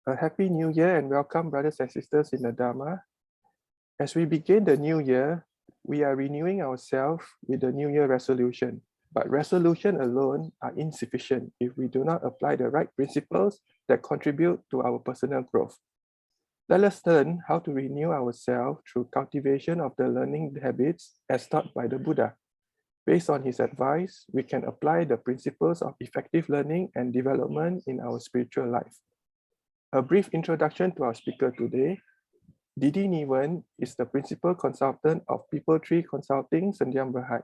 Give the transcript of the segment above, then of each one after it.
A happy new year and welcome, brothers and sisters in the Dharma. As we begin the new year, we are renewing ourselves with the new year resolution. But resolution alone are insufficient if we do not apply the right principles that contribute to our personal growth. Let us learn how to renew ourselves through cultivation of the learning habits as taught by the Buddha. Based on his advice, we can apply the principles of effective learning and development in our spiritual life. A brief introduction to our speaker today. Didi Niven is the principal consultant of People Tree Consulting, Sendiam Berhad.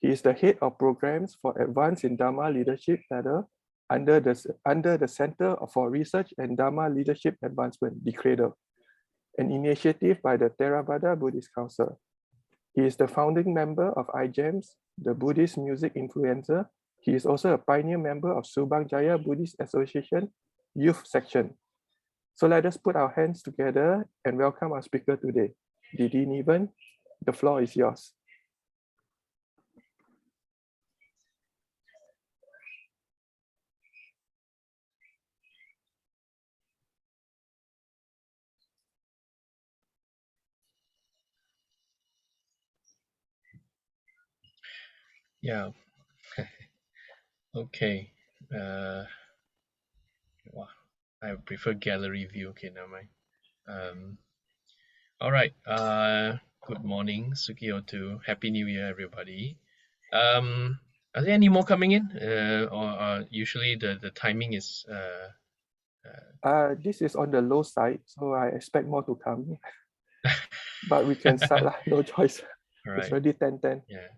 He is the head of programs for Advanced in Dharma Leadership Ladder under the Center for Research and Dharma Leadership Advancement, the Cradle, an initiative by the Theravada Buddhist Council. He is the founding member of iGEMS, the Buddhist music influencer. He is also a pioneer member of Subang Jaya Buddhist Association Youth Section. So let us put our hands together and welcome our speaker today. Didi Niven, the floor is yours. Yeah. Okay. Wow. I prefer gallery view. Okay, never mind. All right. Good morning, Sukiotu. Happy New Year, everybody. Are there any more coming in? Or usually the timing is This is on the low side, so I expect more to come. But we can start lah, no choice. Right. It's already 10:10. Yeah.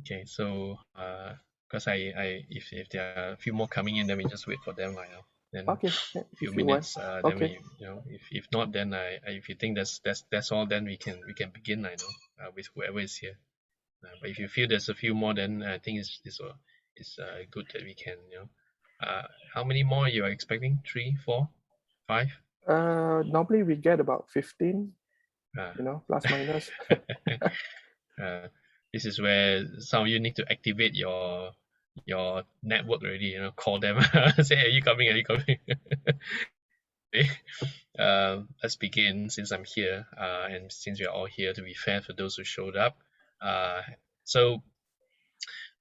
Okay. So because if there are a few more coming in, then we just wait for them right now. Then Okay, a few if you want. minutes. Then Okay. we if not, then if you think that's all, then we can begin. I know with whoever is here. But if you feel there's a few more, then I think it's good that we can how many more you are expecting? 3, 4, 5? Normally we get about 15, Uh, plus minus. This is where some of you need to activate your network already. Call them, say, "Are you coming? Are you coming?" Okay. Let's begin since I'm here, and since we are all here. To be fair, for those who showed up, so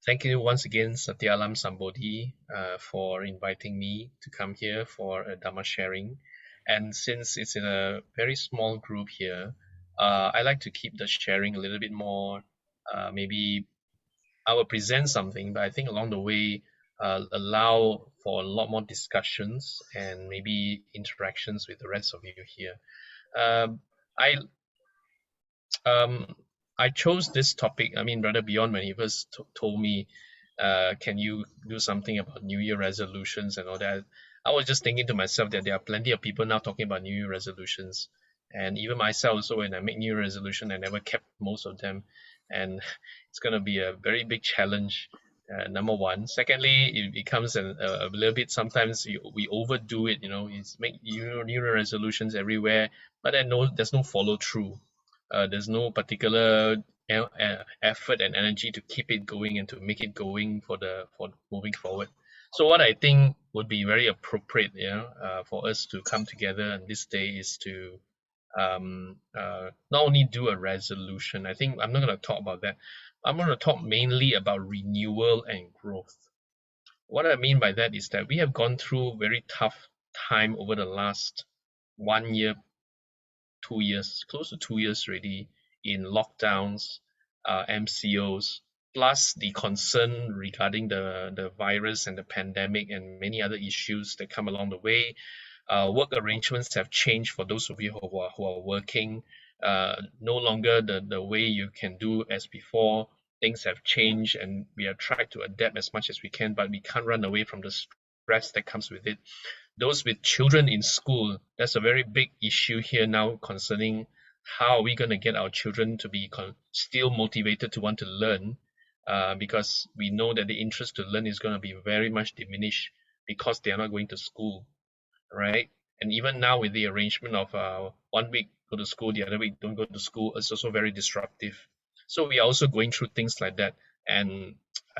thank you once again, Satyalam Sambodhi, for inviting me to come here for a Dhamma sharing. And since it's in a very small group here, I like to keep the sharing a little bit more. Maybe I will present something, but I think along the way, allow for a lot more discussions and maybe interactions with the rest of you here. Um, I I chose this topic. I mean, Brother Beyond, when he first told me, can you do something about New Year resolutions and all that? I was just thinking to myself that there are plenty of people now talking about New Year resolutions. And even myself, also, when I make New Year resolution, I never kept most of them. And it's going to be a very big challenge, number one. Secondly, it becomes a little bit, sometimes we overdo it, it's make New Year resolutions everywhere, but then there's no follow through. There's no particular effort and energy to keep it going and to make it going for moving forward. So what I think would be very appropriate, for us to come together on this day is to not only do a resolution. I think I'm not going to talk about that. I'm going to talk mainly about renewal and growth. What I mean by that is that we have gone through very tough time over the last 1 year, 2 years, close to 2 years already, in lockdowns, MCOs, plus the concern regarding the virus and the pandemic and many other issues that come along the way. Work arrangements have changed for those of you who are working. No longer the way you can do as before. Things have changed, and we have tried to adapt as much as we can, but we can't run away from the stress that comes with it. Those with children in school, that's a very big issue here now concerning how are we going to get our children to be still motivated to want to learn, because we know that the interest to learn is going to be very much diminished because they are not going to school, right? And even now with the arrangement of 1 week go to school, the other week don't go to school, it's also very disruptive. So we are also going through things like that, and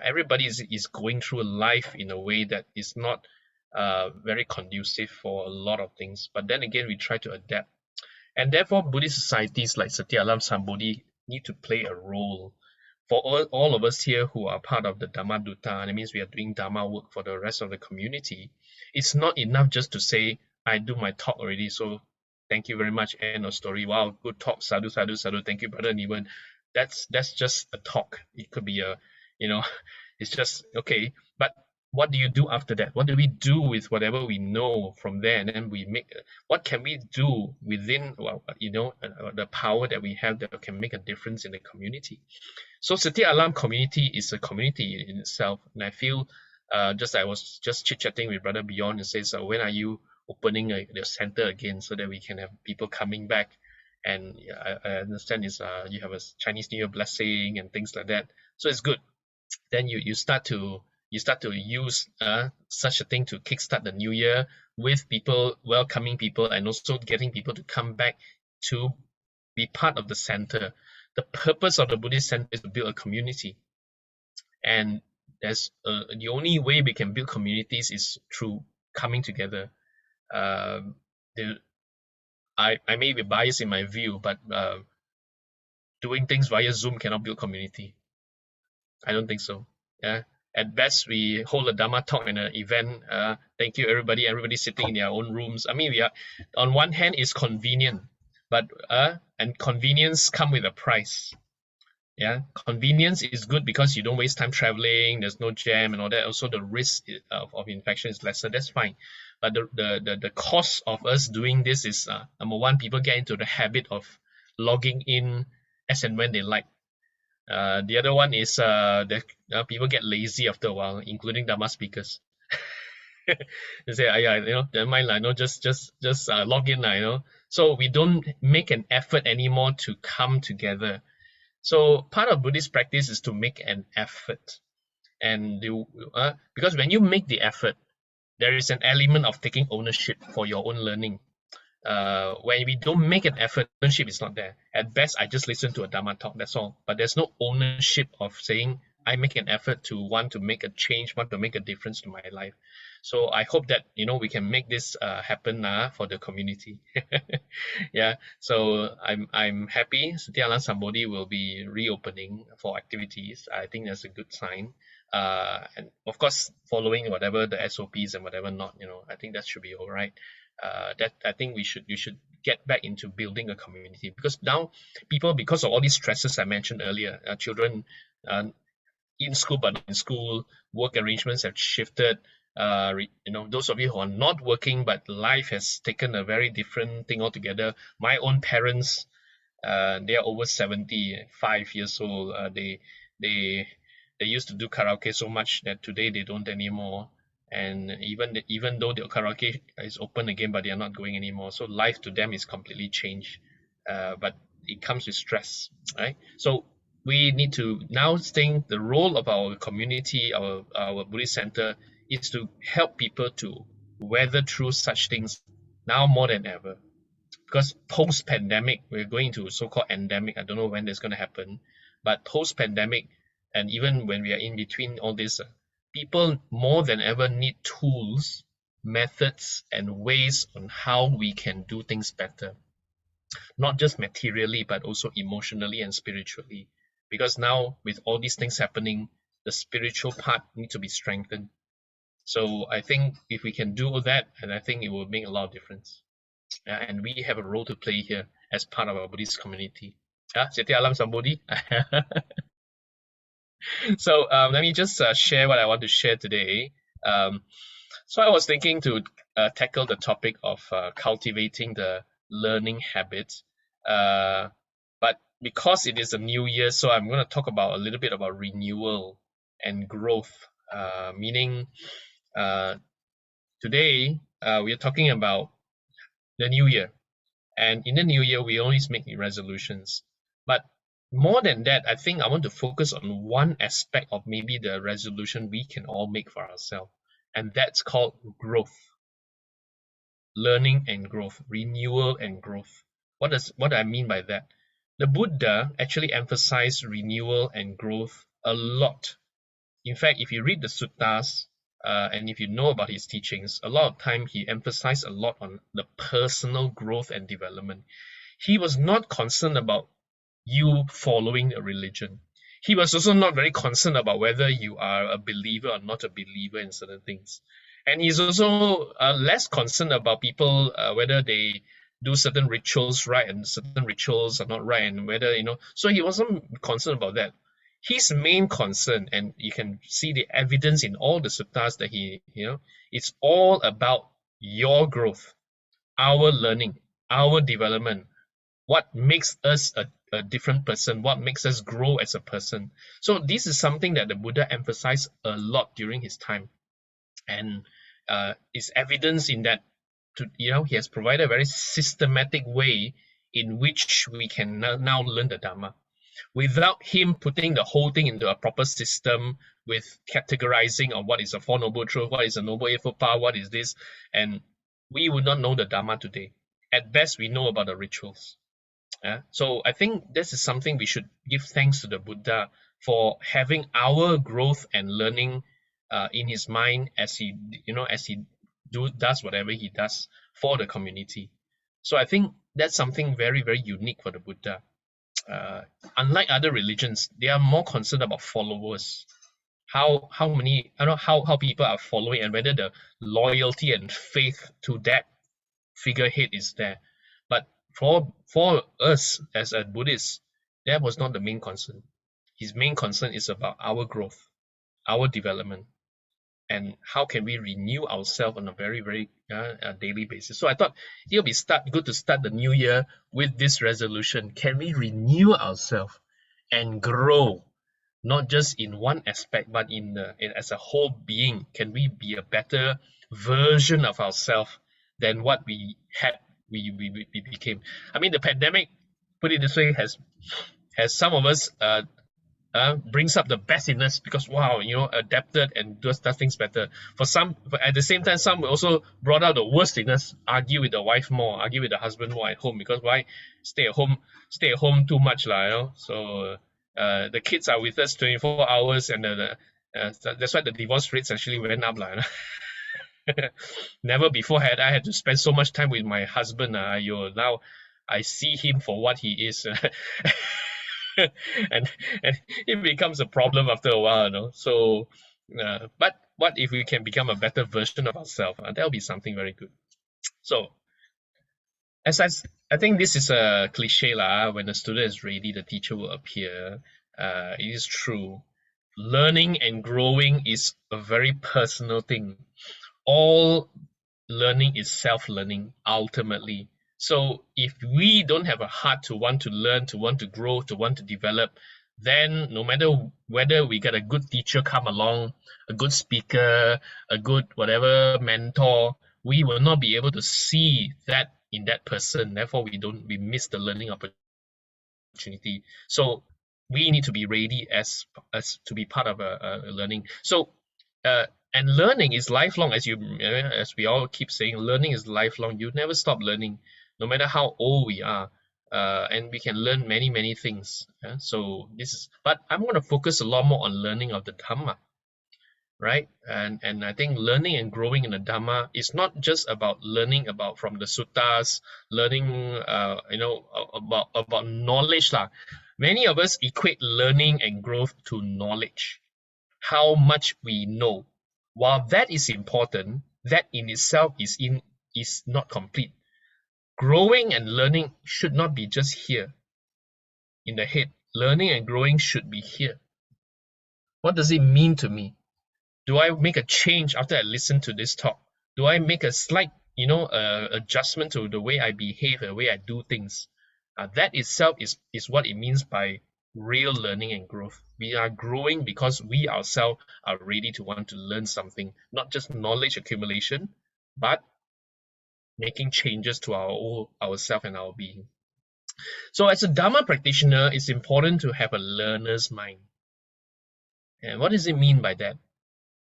everybody is going through life in a way that is not very conducive for a lot of things. But then again, we try to adapt. And therefore, Buddhist societies like Satya Alam Sambodhi need to play a role. For all of us here who are part of the Dhamma Dutta, that means we are doing Dhamma work for the rest of the community, it's not enough just to say, I do my talk already, so thank you very much, end of story. Wow, good talk, sadhu, sadhu, sadhu, thank you, Brother Nivan. That's just a talk. It could be a, you know, it's just, okay. But what do you do after that? What do we do with whatever we know from there? And then we make, what can we do within, well, the power that we have that can make a difference in the community? So Satya Alam community is a community in itself, and I feel, just I was just chit chatting with Brother Beyond and says, when are you opening the center again so that we can have people coming back? And I understand is you have a Chinese New Year blessing and things like that, so it's good. Then you start to use such a thing to kickstart the new year with people, welcoming people, and also getting people to come back to be part of the center. The purpose of the Buddhist center is to build a community, and there's the only way we can build communities is through coming together. I may be biased in my view, but doing things via Zoom cannot build community. I don't think so. Yeah. At best, we hold a Dhamma talk in an event. Thank you, everybody. Everybody sitting in their own rooms. I mean, we are, on one hand, it's convenient, but and convenience come with a price. Yeah, convenience is good because you don't waste time traveling. There's no jam and all that. Also, the risk of infection is lesser. That's fine. But the cost of us doing this is number one, people get into the habit of logging in as and when they like. The other one is that people get lazy after a while, including Dhamma speakers. They say, yeah, never mind, just log in, So we don't make an effort anymore to come together. So part of Buddhist practice is to make an effort, and because when you make the effort, there is an element of taking ownership for your own learning. When we don't make an effort, ownership is not there. At best, I just listen to a Dhamma talk, that's all. But there's no ownership of saying, I make an effort to want to make a change, want to make a difference to my life. So I hope that, we can make this happen for the community. Yeah, so I'm happy Satya Alam Sambodhi will be reopening for activities. I think that's a good sign. And of course, following whatever the SOPs and whatever not, I think that should be all right. That I think we should get back into building a community, because now people, because of all these stresses I mentioned earlier, children in school but not in school, work arrangements have shifted. Those of you who are not working but life has taken a very different thing altogether. My own parents, they are over 75 years old. They used to do karaoke so much that today they don't anymore. And even though the karaoke is open again, but they are not going anymore. So life to them is completely changed. But it comes with stress, right? So we need to now think the role of our community, our Buddhist center, is to help people to weather through such things now more than ever. Because post-pandemic, we're going to so-called endemic. I don't know when that's going to happen, but post-pandemic, and even when we are in between all this, people more than ever need tools, methods, and ways on how we can do things better. Not just materially, but also emotionally and spiritually. Because now, with all these things happening, the spiritual part needs to be strengthened. So I think if we can do that, and I think it will make a lot of difference. And we have a role to play here as part of our Buddhist community. Satya Alam Sambodhi. So let me just share what I want to share today. So I was thinking to tackle the topic of cultivating the learning habits. But because it is a new year, so I'm going to talk about a little bit about renewal and growth. Meaning today we are talking about the new year. And in the new year, we always make resolutions. But more than that, I think I want to focus on one aspect of maybe the resolution we can all make for ourselves. And that's called growth. Learning and growth, renewal and growth. What do I mean by that? The Buddha actually emphasized renewal and growth a lot. In fact, if you read the suttas, and if you know about his teachings, a lot of time he emphasized a lot on the personal growth and development. He was not concerned about you following a religion. He was also not very concerned about whether you are a believer or not a believer in certain things. And he's also less concerned about people whether they do certain rituals right and certain rituals are not right, and whether, so he wasn't concerned about that. His main concern, and you can see the evidence in all the suttas that it's all about your growth, our learning, our development, what makes us a different person, what makes us grow as a person. So this is something that the Buddha emphasized a lot during his time, and is evidence in that he has provided a very systematic way in which we can now learn the Dharma. Without him putting the whole thing into a proper system with categorizing of what is a Four Noble Truth, what is a Noble Eightfold Path, what is this, and we would not know the Dharma today. At best, we know about the rituals. So I think this is something we should give thanks to the Buddha for having our growth and learning in his mind as he does whatever he does for the community. So I think that's something very, very unique for the Buddha. Unlike other religions, they are more concerned about followers. How many, how people are following, and whether the loyalty and faith to that figurehead is there. But for us as a Buddhist, that was not the main concern. His main concern is about our growth, our development, and how can we renew ourselves on a very, very daily basis. So I thought it'll be good to start the new year with this resolution. Can we renew ourselves and grow, not just in one aspect, but as a whole being? Can we be a better version of ourselves than what we became? I mean, the pandemic, put it this way, has some of us brings up the best in us, because wow, adapted and does things better. For some, but at the same time, some also brought out the worst in us, argue with the wife more, argue with the husband more at home, because why? Stay at home too much lah. So the kids are with us 24 hours, and that's why the divorce rates actually went up lah. Never before had I had to spend so much time with my husband. Now I see him for what he is. and it becomes a problem after a while. So but what if we can become a better version of ourselves? That'll be something very good. So as I think this is a cliche lah. When the student is ready, the teacher will appear. It is true. Learning and growing is a very personal thing. All learning is self-learning ultimately. So if we don't have a heart to want to learn, to want to grow, to want to develop, then no matter whether we get a good teacher come along, a good speaker, a good whatever mentor, we will not be able to see that in that person. Therefore, we miss the learning opportunity. So we need to be ready as to be part of a learning. So and learning is lifelong, as we all keep saying. Learning is lifelong. You never stop learning, no matter how old we are, and we can learn many things. So but I'm going to focus a lot more on learning of the Dhamma, right? And I think learning and growing in the Dhamma is not just about learning about from the suttas, learning about knowledge lah. Many of us equate learning and growth to knowledge, how much we know. While that is important, that in itself is not complete. Growing and learning should not be just here in the head. Learning and growing should be here. What does it mean to me? Do I make a change after I listen to this talk? Do I make a slight, adjustment to the way I behave, the way I do things? That itself is what it means by real learning and growth. We are growing because we ourselves are ready to want to learn something, not just knowledge accumulation, but making changes to ourself and our being. So as a Dharma practitioner, it's important to have a learner's mind. And what does it mean by that?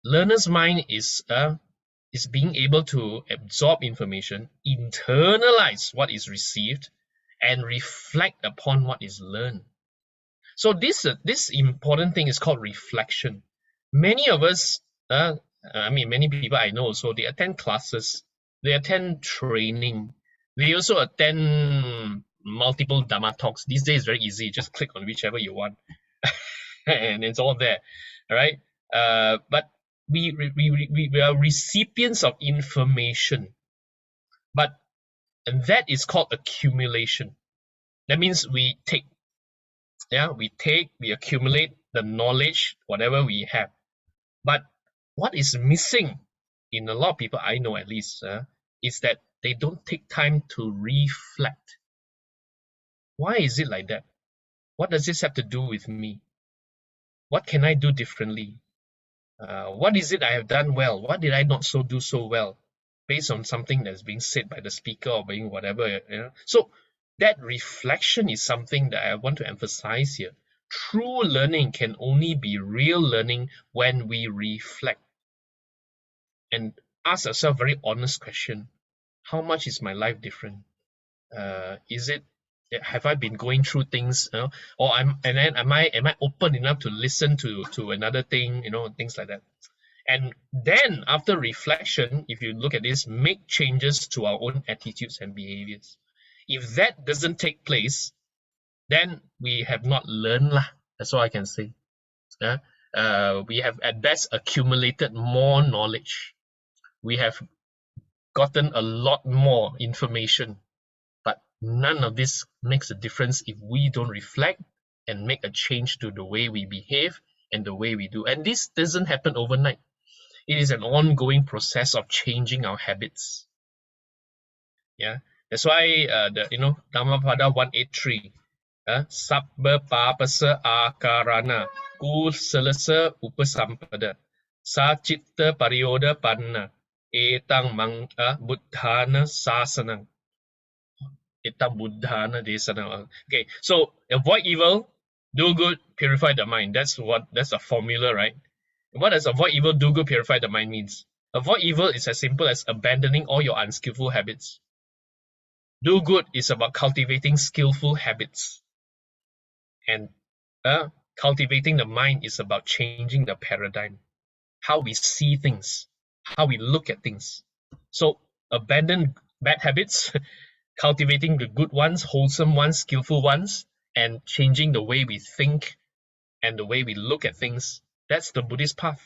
Learner's mind is being able to absorb information, internalize what is received, and reflect upon what is learned. So this important thing is called reflection. Many of us I mean, many people I know, so they attend classes, they attend training, they also attend multiple Dharma talks. These days, very easy. Just click on whichever you want, and it's all there. All right. But we are recipients of information, but and that is called accumulation. That means we take, we accumulate the knowledge, whatever we have. But what is missing in a lot of people I know, at least, is that they don't take time to reflect. Why is it like that? What does this have to do with me? What can I do differently? What is it I have done well? What did I not do so well? Based on something that's being said by the speaker or being whatever. So that reflection is something that I want to emphasize here. True learning can only be real learning when we reflect and ask ourselves very honest question: how much is my life different? Is it, have I been going through things, or am I open enough to listen to another thing, things like that. And then after reflection, if you look at this, make changes to our own attitudes and behaviors. If that doesn't take place, then we have not learned lah. That's all I can say. We have at best accumulated more knowledge. We have gotten a lot more information, but none of this makes a difference if we don't reflect and make a change to the way we behave and the way we do. And this doesn't happen overnight. It is an ongoing process of changing our habits. Yeah, that's why Dhammapada 183, Sabba Papasa Akarana Kusalasa Upasampada Sachitta Pariyoda Panna Etang Buddhana Sasanang. Etang Buddhana Desanang. Okay, so avoid evil, do good, purify the mind. That's a formula, right? What does avoid evil, do good, purify the mind means? Avoid evil is as simple as abandoning all your unskillful habits. Do good is about cultivating skillful habits. And cultivating the mind is about changing the paradigm, how we see things, how we look at things. So abandon bad habits, cultivating the good ones, wholesome ones, skillful ones, and changing the way we think and the way we look at things. That's the Buddhist path.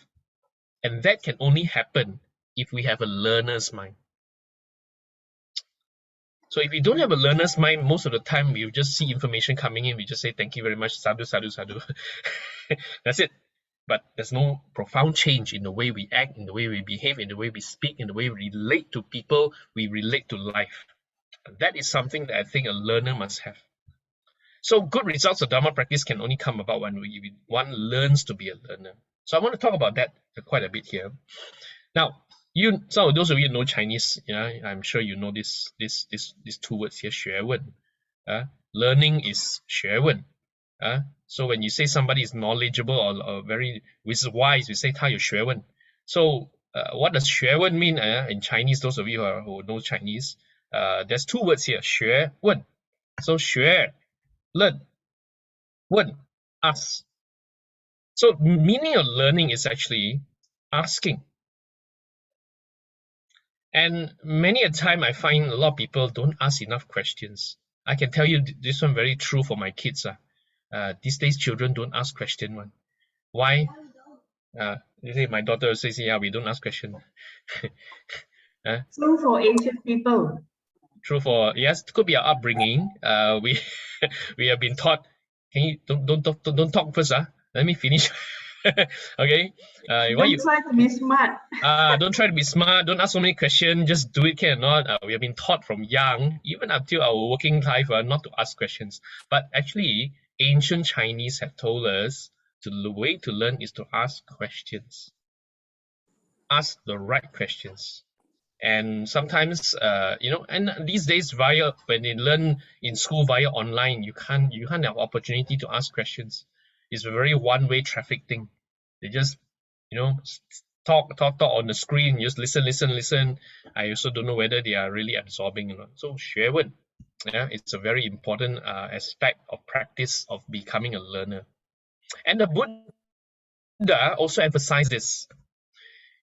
And that can only happen if we have a learner's mind. So if we don't have a learner's mind, most of the time we just see information coming in, we just say thank you very much, sadhu, sadhu, sadhu. That's it. But there's no profound change in the way we act, in the way we behave, in the way we speak, in the way we relate to people, we relate to life. That is something that I think a learner must have. So good results of Dharma practice can only come about when one learns to be a learner. So I want to talk about that quite a bit here. Now, some of those of you know Chinese, I'm sure you know these two words here, 学问. Learning is 学问. So when you say somebody is knowledgeable or very wise, we say 他有学问. So what does 学问 mean in Chinese? Those of you who know Chinese, there's two words here, 学问. So 学, learn, 问, ask. So meaning of learning is actually asking. And many a time I find a lot of people don't ask enough questions. I can tell you this one very true for my kids. These days children don't ask questions. Why? My daughter says, yeah, we don't ask questions. True for Asian people. True for, yes, it could be our upbringing. We have been taught, can you don't talk first, let me finish. Okay. Don't try to be smart. Don't try to be smart. Don't ask so many questions. Just do it, can or not. We have been taught from young, even up to our working life, not to ask questions. But actually, ancient Chinese have told us the way to learn is to ask questions. Ask the right questions. And sometimes, and these days when they learn in school via online, you can't have opportunity to ask questions. It's a very one-way traffic thing. They just, talk on the screen, just listen. I also don't know whether they are really absorbing or not. So 学问, it's a very important aspect of practice of becoming a learner. And the Buddha also emphasized this.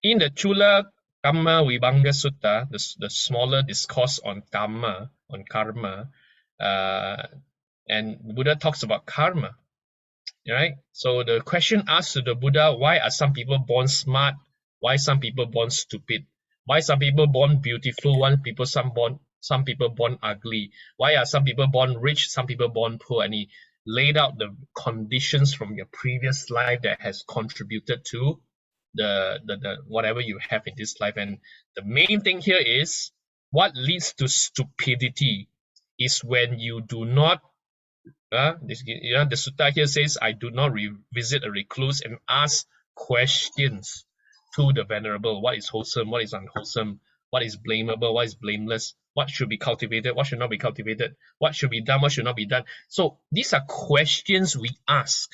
In the Chula Kamma Vibhanga Sutta, the smaller discourse on Kamma, on karma, and Buddha talks about karma, right? So the question asked to the Buddha, why are some people born smart? Why some people born stupid? Why some people born beautiful? Some people born ugly? Why are some people born rich? Some people born poor? And he laid out the conditions from your previous life that has contributed to the whatever you have in this life. And the main thing here is what leads to stupidity is when you do not the sutta here says, I do not visit a recluse and ask questions to the venerable. What is wholesome? What is unwholesome? What is blamable? What is blameless? What should be cultivated? What should not be cultivated? What should be done? What should not be done? So these are questions we ask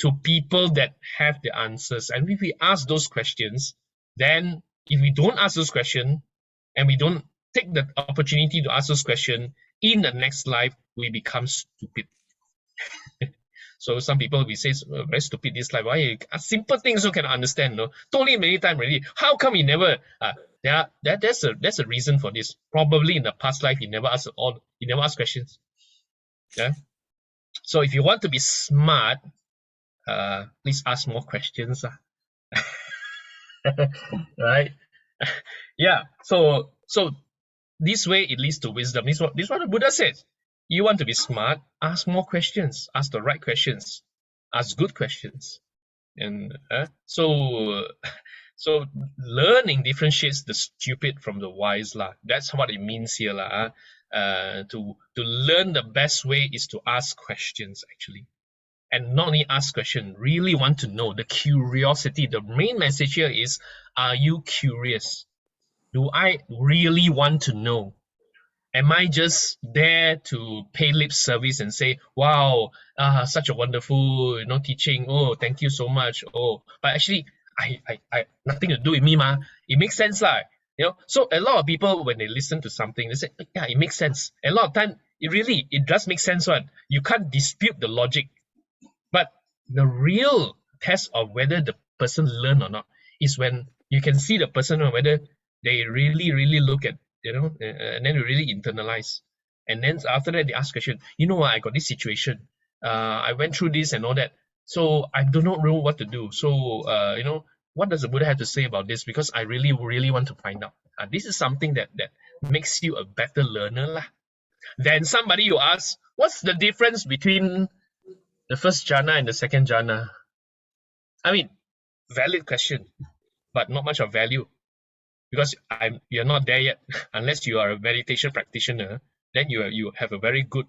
to people that have the answers. And if we ask those questions, then if we don't ask those questions and we don't take the opportunity to ask those questions, in the next life, we become stupid. So some people we say very stupid this life. Why simple things you cannot understand? No, told him many times already. How come he never? That's a reason for this. Probably in the past life he never asked questions. Yeah. So if you want to be smart, please ask more questions. Right? Yeah. So this way it leads to wisdom. This is what the Buddha says. You want to be smart, ask more questions, ask the right questions, ask good questions. And so learning differentiates the stupid from the wise lah. That's what it means here lah. To learn, the best way is to ask questions actually. And not only ask questions, really want to know, the curiosity. The main message here is, are you curious? Do I really want to know? Am I just there to pay lip service and say, wow, such a wonderful teaching. Oh, thank you so much. Oh, but actually I nothing to do with me, ma. It makes sense lah. So a lot of people when they listen to something, they say, yeah, it makes sense. A lot of time it does make sense one. You can't dispute the logic. But the real test of whether the person learn or not is when you can see the person whether they really look at, and then they really internalize. And then after that, they ask question, I got this situation. I went through this and all that. So I do not know what to do. So, what does the Buddha have to say about this? Because I really want to find out. This is something that makes you a better learner lah. Then somebody who asks, what's the difference between the first jhana and the second jhana? I mean, valid question, but not much of value. Because you're not there yet. Unless you are a meditation practitioner, then you have a very good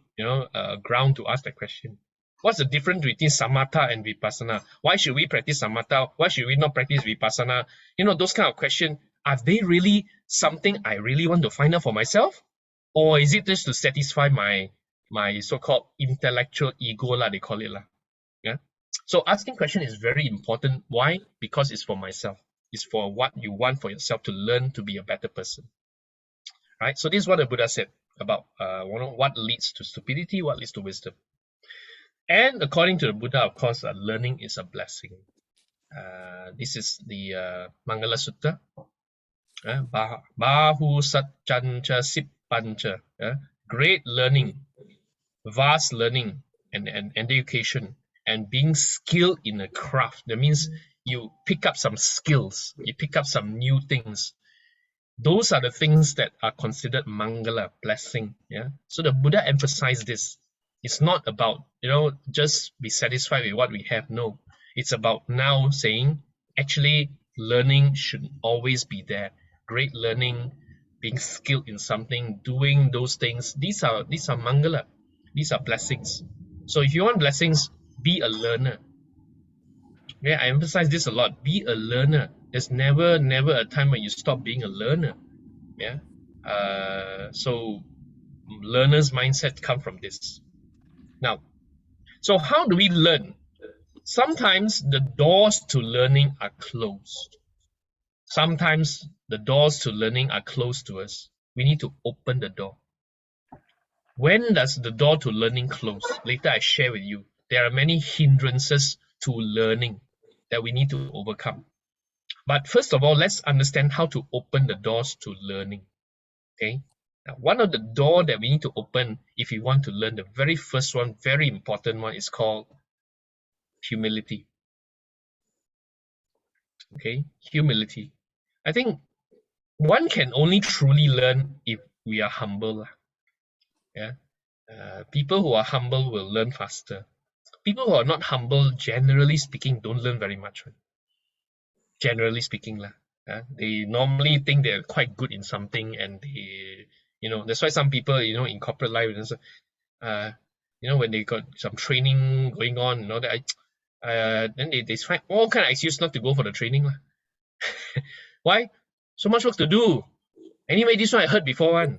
ground to ask that question. What's the difference between samatha and vipassana? Why should we practice samatha? Why should we not practice vipassana? Those kind of questions, are they really something I really want to find out for myself? Or is it just to satisfy my so-called intellectual ego lah, they call it lah. Yeah. So asking question is very important. Why? Because it's for myself. It's for what you want for yourself to learn to be a better person. Right? So this is what the Buddha said about what leads to stupidity, what leads to wisdom. And according to the Buddha, of course, learning is a blessing. This is the Mangala Sutta. Bahu Satchancha Sippancha. Great learning, vast learning, and education, and being skilled in a craft. That means you pick up some skills, you pick up some new things. Those are the things that are considered mangala, blessing. Yeah. So the Buddha emphasized this. It's not about, just be satisfied with what we have. No, it's about now saying, actually, learning should always be there. Great learning, being skilled in something, doing those things. These are mangala. These are blessings. So if you want blessings, be a learner. Yeah, I emphasize this a lot. Be a learner. There's never a time when you stop being a learner. Yeah. So learner's mindset come from this. Now, so how do we learn? Sometimes the doors to learning are closed. Sometimes the doors to learning are closed to us. We need to open the door. When does the door to learning close? Later I share with you. There are many hindrances to learning that we need to overcome. But first of all, let's understand how to open the doors to learning. Okay. Now, one of the door that we need to open if you want to learn, the very first one, very important one, is called humility. Okay, humility. I think one can only truly learn if we are humble. Yeah. People who are humble will learn faster. People who are not humble, generally speaking, don't learn very much. Right? Generally speaking, they normally think they're quite good in something, and that's why some people, in corporate life, when they got some training going on, then they find all kind of excuse not to go for the training. Why? So much work to do. Anyway, this one I heard before one.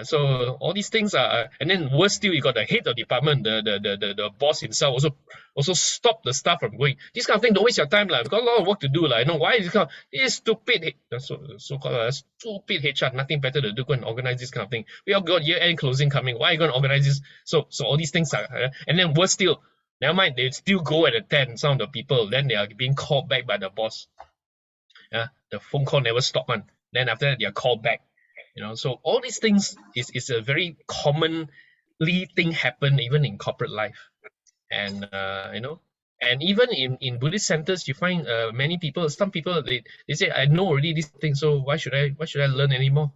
So all these things are, and then worse still, you got the head of department, the boss himself also stop the staff from going. This kind of thing, don't waste your time, we've got a lot of work to do. Why is this stupid so-called stupid HR, nothing better to do, go and organize this kind of thing. We all got year-end closing coming. Why are you going to organize this? So all these things are, and then worse still, never mind, they still go and attend some of the people, then they are being called back by the boss. The phone call never stop one. Then after that, they are called back. So all these things is a very commonly thing happen even in corporate life, and and even in Buddhist centers, you find some people they say, I know already this thing, so why should I learn anymore?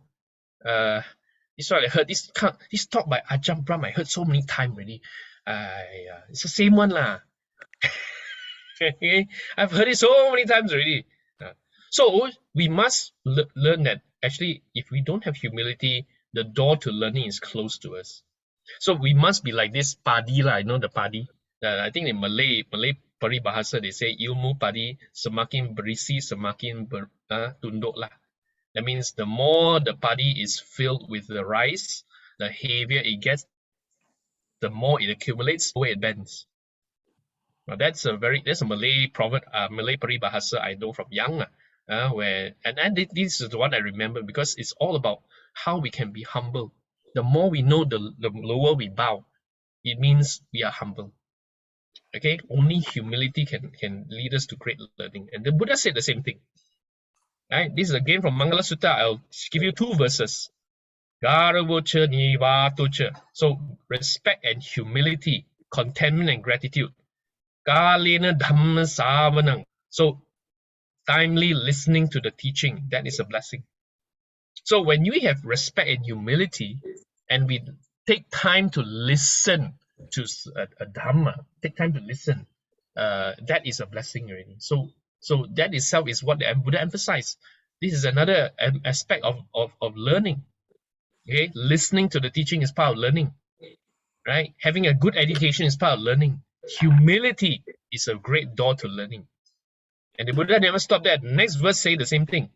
This one I heard, this talk by Ajahn Brahm, I heard so many times already. It's the same one lah. Okay, I've heard it so many times already. So we must learn that actually, if we don't have humility, the door to learning is closed to us. So we must be like this padi lah. The padi. I think in Malay peribahasa they say ilmu padi semakin berisi semakin tunduk lah. That means the more the padi is filled with the rice, the heavier it gets, the more it accumulates, the way it bends. Now that's a Malay proverb, Malay peribahasa I know from young. This is the one I remember because it's all about how we can be humble. The more we know, the lower we bow. It means we are humble. Okay, only humility can lead us to great learning. And the Buddha said the same thing. Right? This is again from Mangala Sutta. I'll give you 2 verses. So respect and humility, contentment and gratitude. So timely listening to the teaching, that is a blessing. So when you have respect and humility, and we take time to listen to a Dhamma, take time to listen, that is a blessing already. So that itself is what the Buddha emphasized. This is another aspect of learning. Okay, listening to the teaching is part of learning, right? Having a good education is part of learning. Humility is a great door to learning. And the Buddha never stopped there. The next verse say the same thing.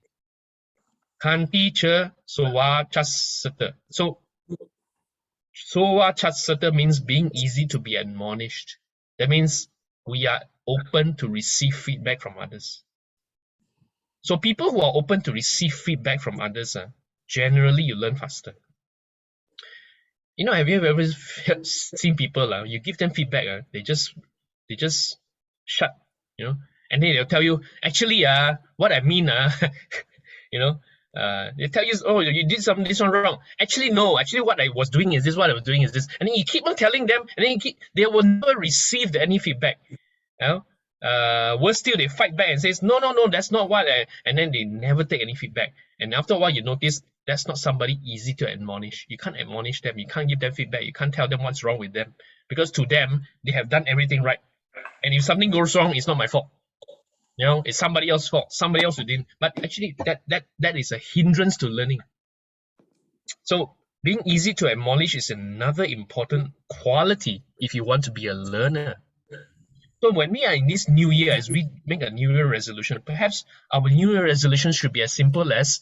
Kanti cha sowa chassata. So sowa chassata means being easy to be admonished. That means we are open to receive feedback from others. So people who are open to receive feedback from others, generally you learn faster. Have you ever seen people, you give them feedback, they just shut, and then they'll tell you, actually, what I mean, they tell you, oh, you did this one wrong. Actually, no. Actually, what I was doing is this. What I was doing is this. And then you keep on telling them, and then they will never receive any feedback. Worse still, they fight back and says, no, that's not what. And then they never take any feedback. And after a while, you notice that's not somebody easy to admonish. You can't admonish them. You can't give them feedback. You can't tell them what's wrong with them, because to them, they have done everything right. And if something goes wrong, it's not my fault. It's somebody else's fault. Somebody else who didn't. But actually, that is a hindrance to learning. So being easy to admonish is another important quality if you want to be a learner. So when we are in this new year, as we make a new year resolution, perhaps our new year resolution should be as simple as,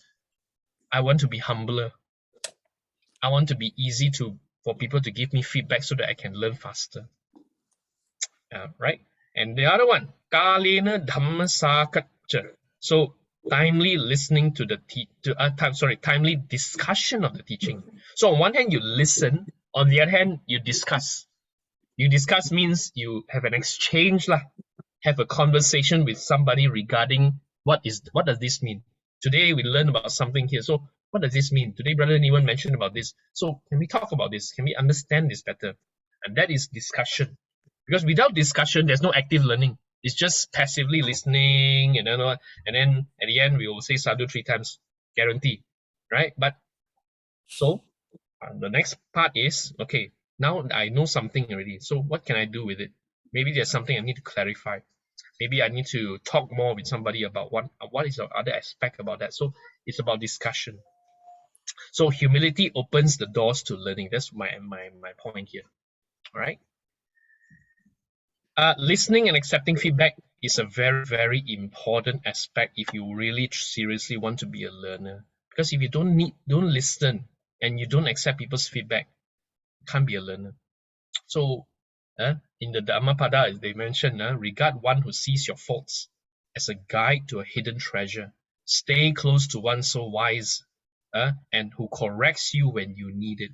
I want to be humbler. I want to be easy for people to give me feedback so that I can learn faster. Right? And the other one, kalena dhamma sakacca. So timely listening to timely discussion of the teaching. So on one hand, you listen. On the other hand, you discuss. You discuss means you have an exchange lah. have a conversation with somebody regarding what does this mean. Today we learn about something here. So what does this mean? Today Brother Niwan mentioned about this. So can we talk about this? Can we understand this better? And that is discussion. Because without discussion, there's no active learning. It's just passively listening, and then at the end we will say sadhu 3 times, guarantee, right? But so the next part is, okay, now I know something already. So what can I do with it? Maybe there's something I need to clarify. Maybe I need to talk more with somebody about what is the other aspect about that. So it's about discussion. So humility opens the doors to learning. That's my point here. All right. Listening and accepting feedback is a very, very important aspect if you really seriously want to be a learner. Because if you don't listen and you don't accept people's feedback, you can't be a learner. So in the Dhammapada, as they mentioned, regard one who sees your faults as a guide to a hidden treasure. Stay close to one so wise and who corrects you when you need it.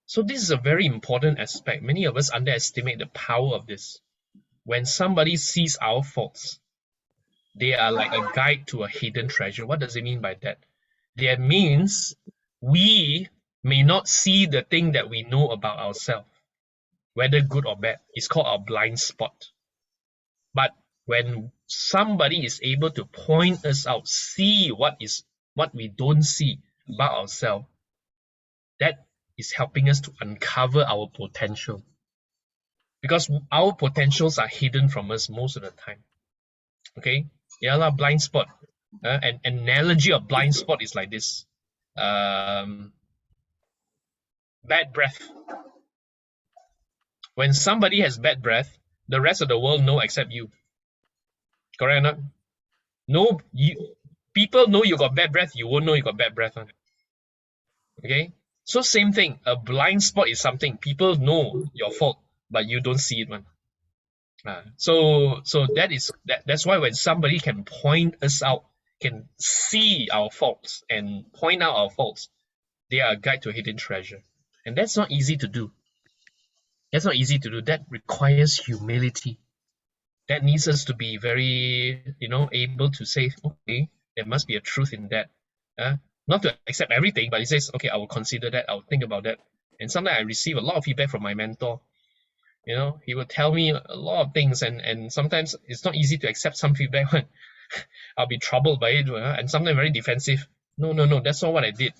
So this is a very important aspect. Many of us underestimate the power of this. When somebody sees our faults, they are like a guide to a hidden treasure. What does it mean by that? That means we may not see the thing that we know about ourselves, whether good or bad. It's called our blind spot. But when somebody is able to point us out, see what we don't see about ourselves, that is helping us to uncover our potential. Because our potentials are hidden from us most of the time. Okay? Yeah, blind spot. An analogy of blind spot is like this. Bad breath. When somebody has bad breath, the rest of the world know except you. Correct or not? No, people know you got bad breath, you won't know you got bad breath. Okay? So same thing, a blind spot is something people know your fault, but you don't see it, man. So that's why when somebody can point us out, can see our faults and point out our faults, they are a guide to a hidden treasure. And that's not easy to do. That's not easy to do. That requires humility. That needs us to be very, able to say, okay, there must be a truth in that. Not to accept everything, but it says, okay, I will consider that, I will think about that. And sometimes I receive a lot of feedback from my mentor. He will tell me a lot of things, and sometimes it's not easy to accept some feedback. I'll be troubled by it, and sometimes very defensive. No, that's not what I did.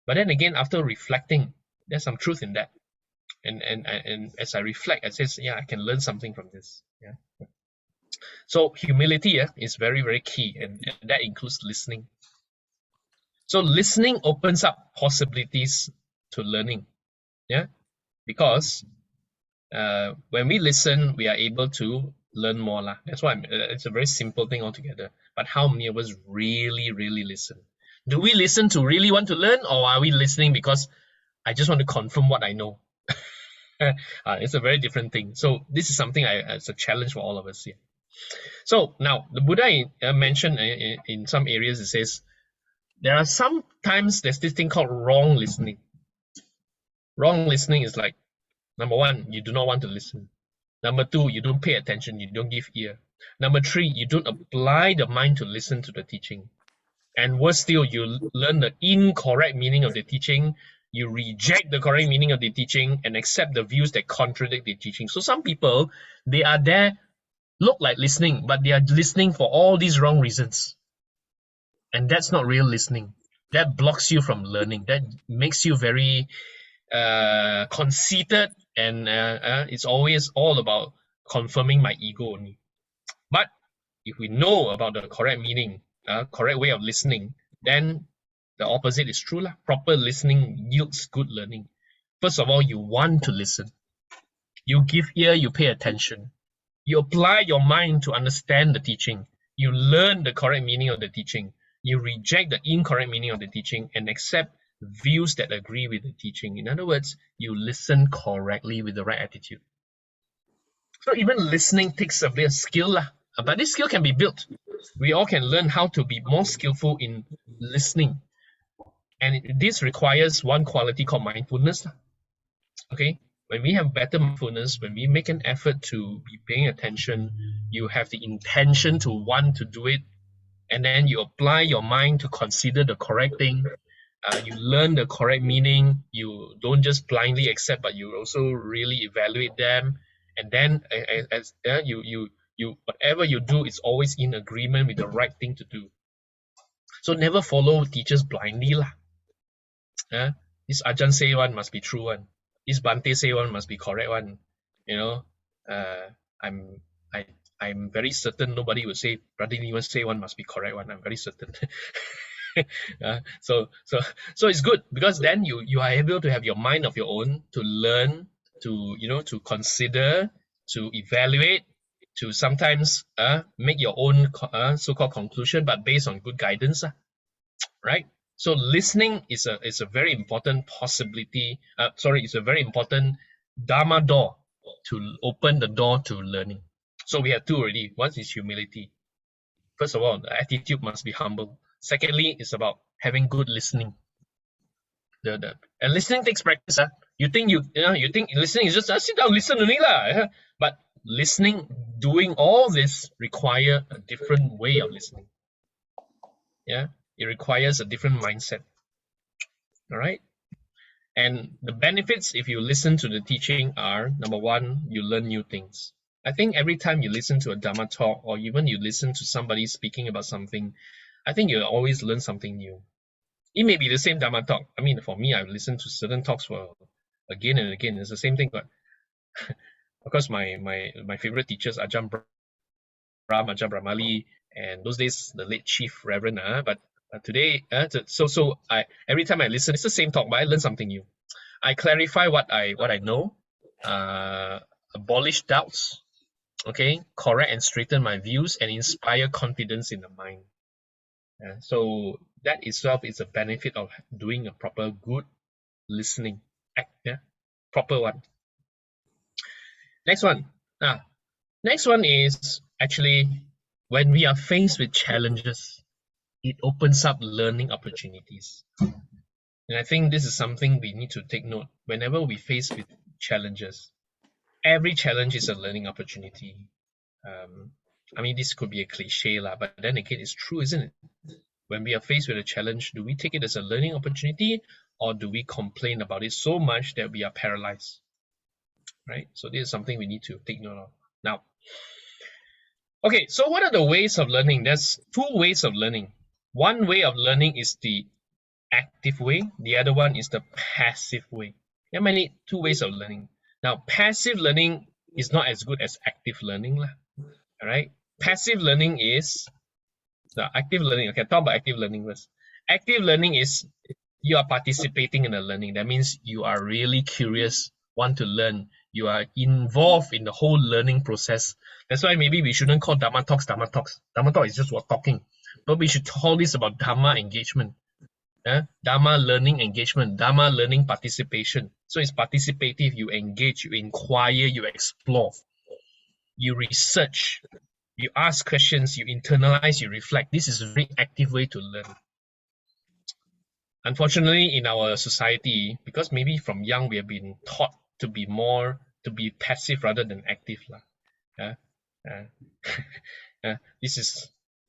But then again, after reflecting, there's some truth in that. And as I reflect, I says, yeah, I can learn something from this. Yeah. So humility is very, very key, and that includes listening. So listening opens up possibilities to learning. Yeah, because when we listen, we are able to learn more. That's why it's a very simple thing altogether. But how many of us really, really listen? Do we listen to really want to learn, or are we listening because I just want to confirm what I know? It's a very different thing. So this is something it's a challenge for all of us here. So now the Buddha mentioned in some areas, it says there are sometimes there's this thing called wrong listening. Wrong listening is like, number one, you do not want to listen. Number two, you don't pay attention, you don't give ear. Number three, you don't apply the mind to listen to the teaching. And worse still, you learn the incorrect meaning of the teaching, you reject the correct meaning of the teaching and accept the views that contradict the teaching. So some people, they are there, look like listening, but they are listening for all these wrong reasons. And that's not real listening. That blocks you from learning. That makes you very conceited, and it's always all about confirming my ego only. But if we know about the correct meaning, correct way of listening, then the opposite is true. Proper listening yields good learning. First of all, you want to listen. You give ear, you pay attention. You apply your mind to understand the teaching. You learn the correct meaning of the teaching. You reject the incorrect meaning of the teaching and accept views that agree with the teaching. In other words, you listen correctly with the right attitude. So even listening takes a bit of skill, but this skill can be built. We all can learn how to be more skillful in listening. And this requires one quality called mindfulness. Okay, when we have better mindfulness, when we make an effort to be paying attention, you have the intention to want to do it, and then you apply your mind to consider the correct thing. You learn the correct meaning. You don't just blindly accept, but you also really evaluate them. And then, you whatever you do is always in agreement with the right thing to do. So never follow teachers blindly lah. This Ajahn say one must be true one. This Bante say one must be correct one. You know, I'm very certain nobody would say Brother Niwan say one must be correct one. I'm very certain. So it's good, because then you are able to have your mind of your own, to learn, to consider, to evaluate, to sometimes make your own so-called conclusion, but based on good guidance, right? So listening is a very important possibility. It's a very important Dharma door to open the door to learning. So we have two already. One is humility. First of all, the attitude must be humble. Secondly, it's about having good listening. And listening takes practice. You think listening is just sit down, listen only lah. But listening, doing all this require a different way of listening. Yeah, it requires a different mindset. All right. And the benefits, if you listen to the teaching, are number one, you learn new things. I think every time you listen to a Dhamma talk, or even you listen to somebody speaking about something, I think you'll always learn something new. It may be the same Dhamma talk. I mean, for me, I've listened to certain talks for again and again. It's the same thing, but of course, my favorite teachers are Ajahn Brahm, Ajahn Brahmali, and those days the late Chief Reverend. But today, every time I listen, it's the same talk, but I learn something new. I clarify what I know, abolish doubts, okay, correct and straighten my views, and inspire confidence in the mind. So that itself is a benefit of doing a proper good listening, proper one. Next one. Next one is actually when we are faced with challenges, it opens up learning opportunities. And I think this is something we need to take note. Whenever we face with challenges, every challenge is a learning opportunity. I mean, this could be a cliche, but then again, it's true, isn't it? When we are faced with a challenge, do we take it as a learning opportunity, or do we complain about it so much that we are paralyzed? Right? So this is something we need to take note of. Now, okay, so what are the ways of learning? There's two ways of learning. One way of learning is the active way. The other one is the passive way. There are many two ways of learning. Now, passive learning is not as good as active learning. All right? Passive learning is the active learning. Okay, talk about active learning first. Active learning is you are participating in the learning. That means you are really curious, want to learn. You are involved in the whole learning process. That's why maybe we shouldn't call Dhamma talks Dhamma talks. Dhamma talk is just what talking. But we should call this about Dhamma engagement. Dhamma learning engagement, Dhamma learning participation. So it's participative, you engage, you inquire, you explore, you research, you ask questions, you internalize, you reflect. This is a very active way to learn. Unfortunately, in our society, because maybe from young we have been taught to be passive rather than active. This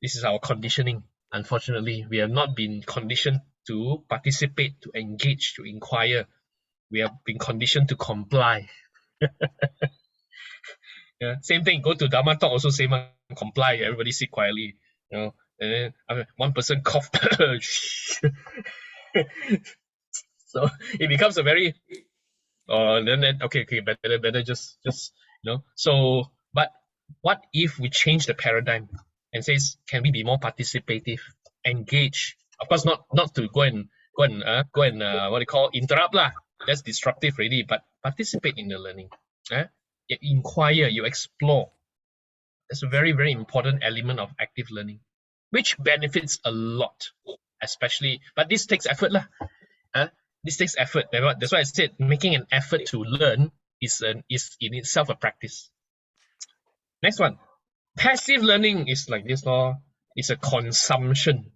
is our conditioning. Unfortunately, we have not been conditioned to participate, to engage, to inquire. We have been conditioned to comply. Same thing. Go to Dhamma talk, also same. Comply. Everybody sit quietly. And then one person cough. So it becomes a very. Then okay. Better just So, but what if we change the paradigm and says, can we be more participative, engage? Of course, not to go and what do you call, interrupt lah. That's disruptive already. But participate in the learning. You inquire, you explore. That's a very, very important element of active learning, which benefits a lot, especially. But this takes effort lah. This takes effort. That's why I said making an effort to learn is in itself a practice. Next one. Passive learning is like this, it's a consumption.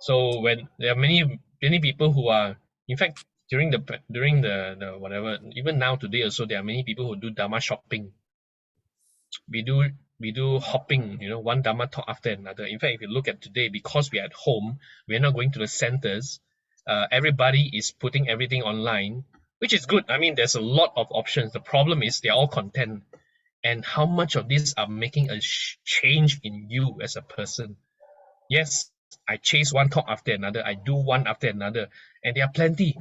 So when there are many people who are, in fact, during the whatever, even now today also, there are many people who do Dharma shopping. We do hopping, one Dharma talk after another. In fact, if you look at today, because we're at home, we're not going to the centers. Everybody is putting everything online, which is good. I mean, there's a lot of options. The problem is they're all content, and how much of these are making a change in you as a person. Yes, I chase one talk after another. I do one after another, and there are plenty.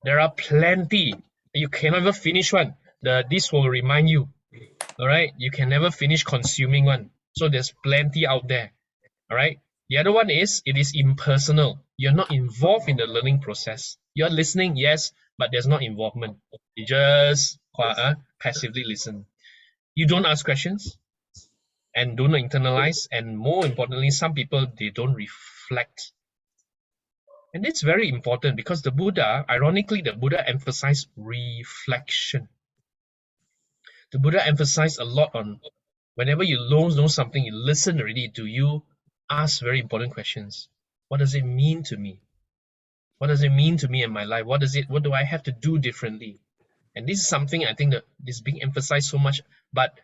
There are plenty. You can never finish one. This will remind you. All right, you can never finish consuming one. So there's plenty out there. All right. The other one is it is impersonal. You're not involved in the learning process. You're listening, yes, but there's no involvement. You just passively listen. You don't ask questions and don't internalize. And more importantly, some people, they don't reflect. And it's very important because the Buddha, ironically, the Buddha emphasized reflection. The Buddha emphasized a lot on whenever you know something, you listen already, do you ask very important questions? What does it mean to me? What does it mean to me in my life? What do I have to do differently? And this is something I think that is being emphasized so much, but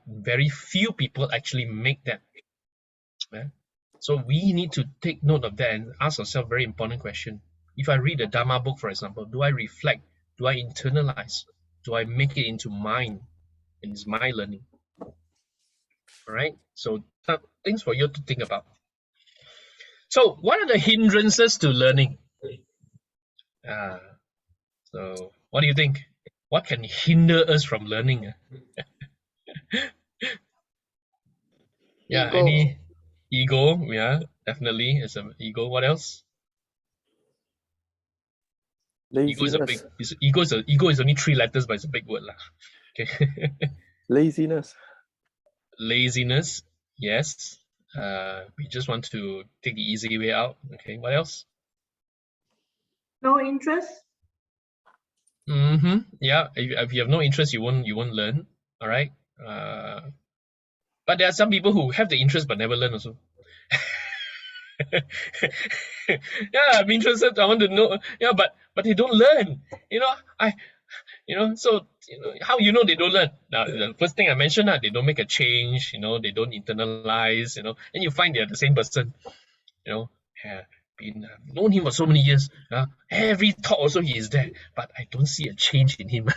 very few people actually make that. So we need to take note of that and ask ourselves a very important question. If I read a Dharma book, for example, do I reflect? Do I internalize? Do I make it into mine? And it's my learning. All right. So things for you to think about. So what are the hindrances to learning? So what do you think? What can hinder us from learning? Yeah, Ego. any ego? Yeah, definitely. It's an ego. What else? Laziness. Ego is only 3 letters, but it's a big word. Okay. Laziness. Laziness. Yes. We just want to take the easy way out. Okay. What else? No interest. Yeah. If you have no interest, you won't learn. All right. But there are some people who have the interest but never learn also. Yeah, I'm interested. I want to know. Yeah, but they don't learn. So how they don't learn? Now, the first thing I mentioned, they don't make a change. They don't internalize. And you find they're the same person. I've known him for so many years. Every talk also he is there, but I don't see a change in him.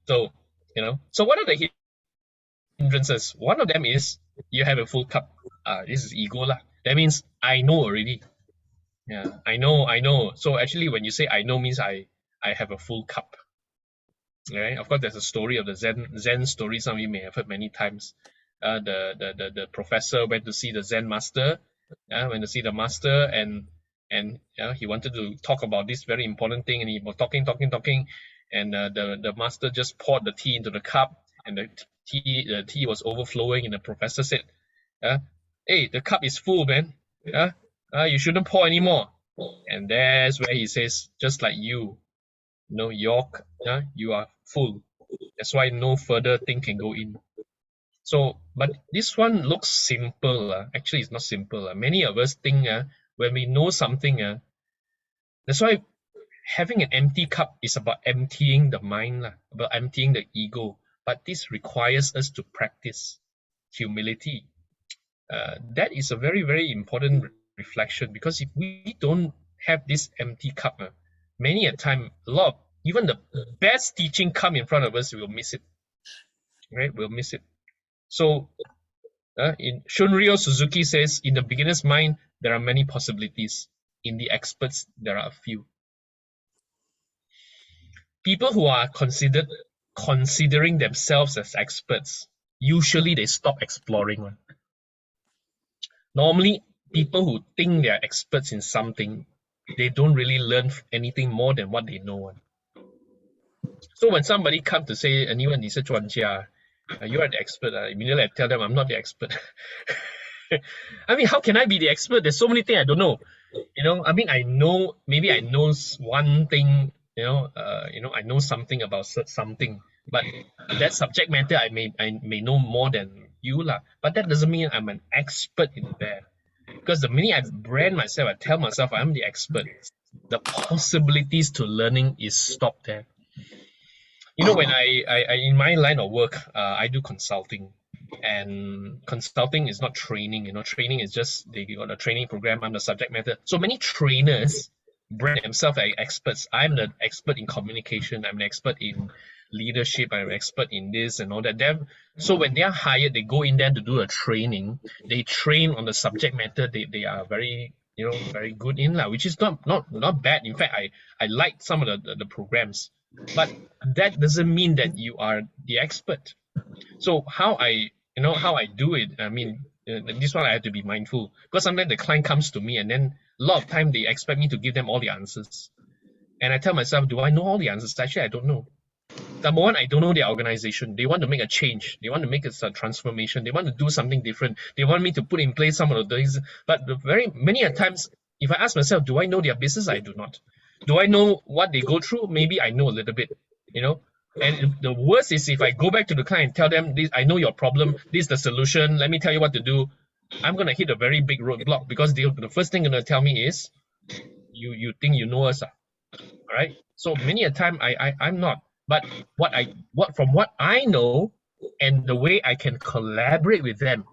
So what are the hindrances? One of them is you have a full cup. This is ego lah. That means I know already. Yeah, I know. So actually, when you say I know, means I have a full cup. Right? Of course, there's a story of the Zen story. Some of you may have heard many times. The professor went to see the Zen master. Went to see the master, and he wanted to talk about this very important thing, and he was talking, and the master just poured the tea into the cup, and the tea was overflowing, and the professor said, "Hey, the cup is full, man. You shouldn't pour anymore." And that's where he says, just like you are full. That's why no further thing can go in. So, but this one looks simple. Actually, it's not simple. Many of us think when we know something, that's why having an empty cup is about emptying the mind, about emptying the ego. But this requires us to practice humility. That is a very, very important reflection, because if we don't have this empty cup, many a time, even the best teaching come in front of us, we'll miss it. Right? We'll miss it. So, in Shunryo Suzuki says, in the beginner's mind, there are many possibilities. In the experts, there are a few. People who are considering themselves as experts, usually they stop exploring. Normally, people who think they are experts in something, they don't really learn anything more than what they know. So when somebody comes to say, anyone is a 专家, you are the expert, immediately I tell them I'm not the expert. I mean, how can I be the expert? There's so many things I don't know. I mean, maybe I know one thing, I know something about something, but that subject matter I may know more than you lah. But that doesn't mean I'm an expert in that. Because the minute I brand myself, I tell myself I'm the expert, The possibilities to learning is stopped there. You know, when I in my line of work, I do consulting, and consulting is not training. You know, training is just they got a training program. I'm the subject matter. So many trainers brand themselves as experts. I'm the expert in communication. I'm an expert in leadership. I'm an expert in this and all that. So when they are hired, they go in there to do a training. They train on the subject matter. They are very very good in lah, which is not bad. In fact, I like some of the programs, but that doesn't mean that you are the expert. So how I do it, I mean, this one I have to be mindful, because sometimes the client comes to me and then a lot of time they expect me to give them all the answers, and I tell myself, do I know all the answers? Actually, I don't know. Number one, I don't know their organization. They want to make a change. They want to make a transformation. They want to do something different. They want me to put in place some of the things. But very many a times, if I ask myself, do I know their business? I do not. Do I know what they go through? Maybe I know a little bit, you know. And the worst is if I go back to the client and tell them, this, I know your problem. This is the solution. Let me tell you what to do. I'm going to hit a very big roadblock, because the first thing they're going to tell me is, you think you know us, all right? So many a time I'm not. But from what I know and the way I can collaborate with them,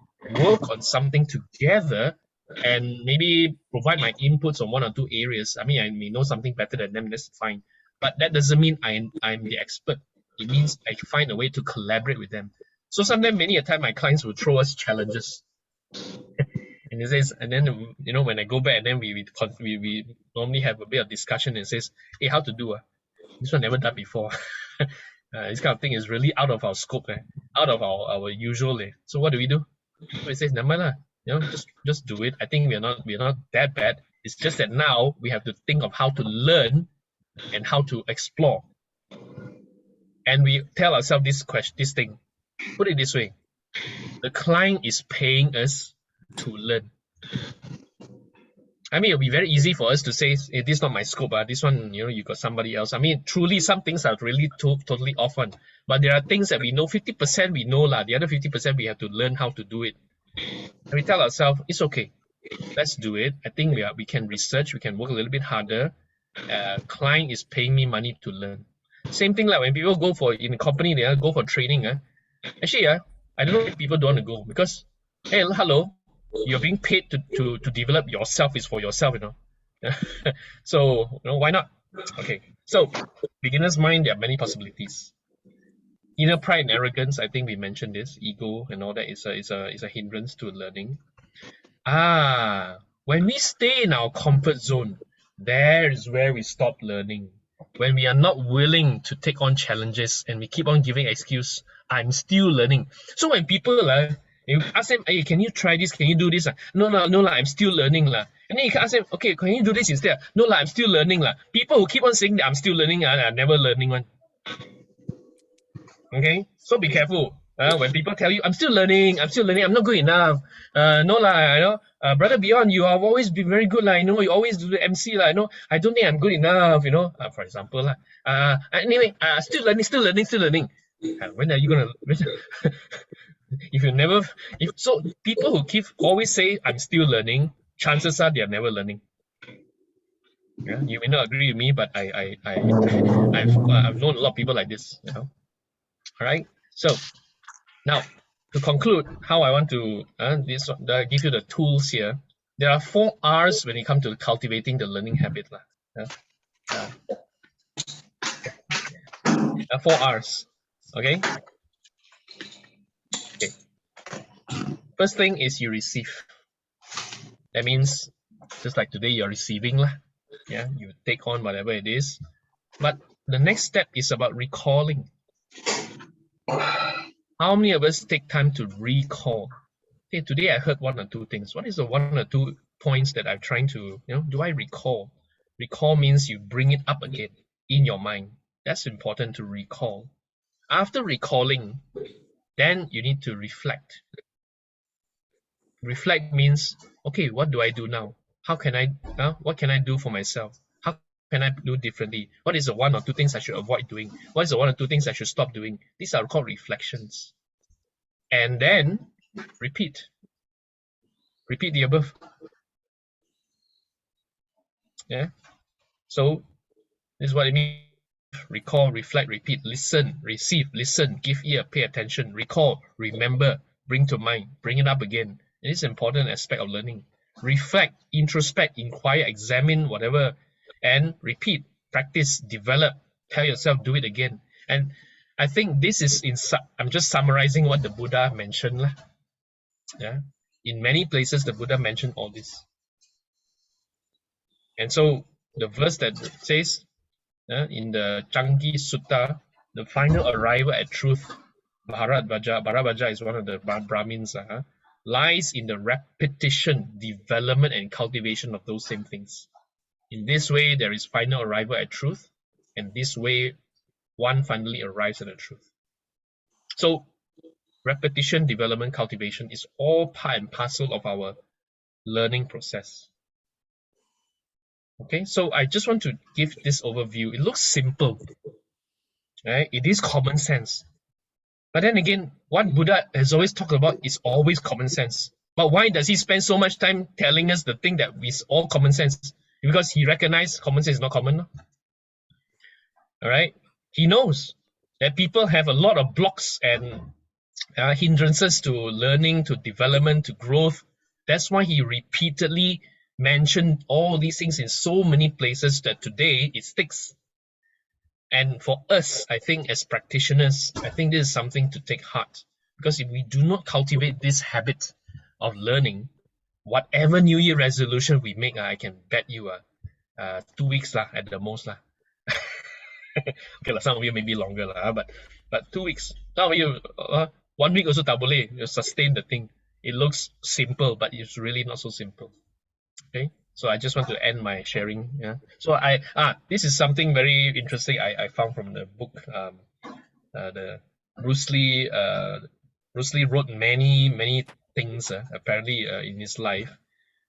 work on something together, and maybe provide my inputs on one or two areas. I mean, I may know something better than them, that's fine. But that doesn't mean I'm the expert. It means I find a way to collaborate with them. So sometimes, many a time, my clients will throw us challenges. And it says, and then when I go back, and then we normally have a bit of discussion, and says, hey, how to do this one never done before. This kind of thing is really out of our scope, out of our usual. So what do? So it says, never mind, just do it. I think we're not that bad. It's just that now we have to think of how to learn and how to explore. And we tell ourselves this thing. Put it this way: the client is paying us to learn. I mean, it'll be very easy for us to say, hey, this is not my scope. This one, you got somebody else. I mean, truly, some things are really totally off one. But there are things that we know, 50% we know. The other 50% we have to learn how to do it. And we tell ourselves, it's okay. Let's do it. I think we can research. We can work a little bit harder. Client is paying me money to learn. Same thing like when people go in a company, they go for training. Actually, I don't know if people don't want to go, because, hey, hello, you're being paid to develop yourself, is for yourself, So why not? Okay, so beginner's mind, there are many possibilities. Inner pride and arrogance, I think we mentioned this. Ego and all that is a hindrance to learning. When we stay in our comfort zone, there is where we stop learning. When we are not willing to take on challenges and we keep on giving excuse, I'm still learning. So when people you ask them, hey, can you try this? Can you do this? No, I'm still learning. And then you can ask them, okay, can you do this instead? No, I'm still learning. People who keep on saying that I'm still learning are never learning one. Okay, so be careful. When people tell you, I'm still learning, I'm not good enough. Brother Beyond, you have always been very good. You always do the MC. I don't think I'm good enough, for example. Anyway, still learning. When are you going to... So people who always say I'm still learning, chances are they are never learning. Yeah, you may not agree with me, but I've known a lot of people like this. All right. So now, to conclude, how I want to give you the tools here. There are 4 R's when it comes to cultivating the learning habit. 4 R's. Okay. First thing is you receive. That means just like today you're receiving. Yeah, you take on whatever it is. But the next step is about recalling. How many of us take time to recall? Okay, today I heard 1 or 2 things. What is the 1 or 2 points that I'm trying to, do I recall? Recall means you bring it up again in your mind. That's important to recall. After recalling, then you need to reflect. Reflect means, okay, what do I do now? What can I do for myself? How can I do differently? What is the 1 or 2 things I should avoid doing? What is the 1 or 2 things I should stop doing? These are called reflections. And then repeat. Repeat the above. Yeah. So this is what it means. Recall, reflect, repeat, listen, receive, listen, give ear, pay attention, recall, remember, bring to mind, bring it up again. It is an important aspect of learning. Reflect, introspect, inquire, examine, whatever, and repeat, practice, develop, tell yourself, do it again. And I think this is I'm just summarizing what the Buddha mentioned. Yeah. In many places, the Buddha mentioned all this. And so the verse that says in the Changi Sutta, the final arrival at truth, Bharadvaja is one of the Brahmins, lies in the repetition, development, and cultivation of those same things. In this way, there is final arrival at truth, and this way, one finally arrives at the truth. So, repetition, development, cultivation is all part and parcel of our learning process. Okay, so I just want to give this overview. It looks simple, right? It is common sense. But then again, what Buddha has always talked about is always common sense. But why does he spend so much time telling us the thing that is all common sense? Because he recognizes common sense is not common. All right? He knows that people have a lot of blocks and hindrances to learning, to development, to growth. That's why he repeatedly mentioned all these things in so many places that today it sticks. And for us, I think as practitioners, I think this is something to take heart. Because if we do not cultivate this habit of learning, whatever New Year resolution we make, I can bet you 2 weeks at the most. Okay, some of you maybe longer, but 2 weeks. Some of you, 1 week also tak boleh, you sustain the thing. It looks simple, but it's really not so simple. Okay, so I just want to end my sharing. Yeah. So this is something very interesting I found from the book. The Bruce Lee. Bruce Lee wrote many things apparently in his life,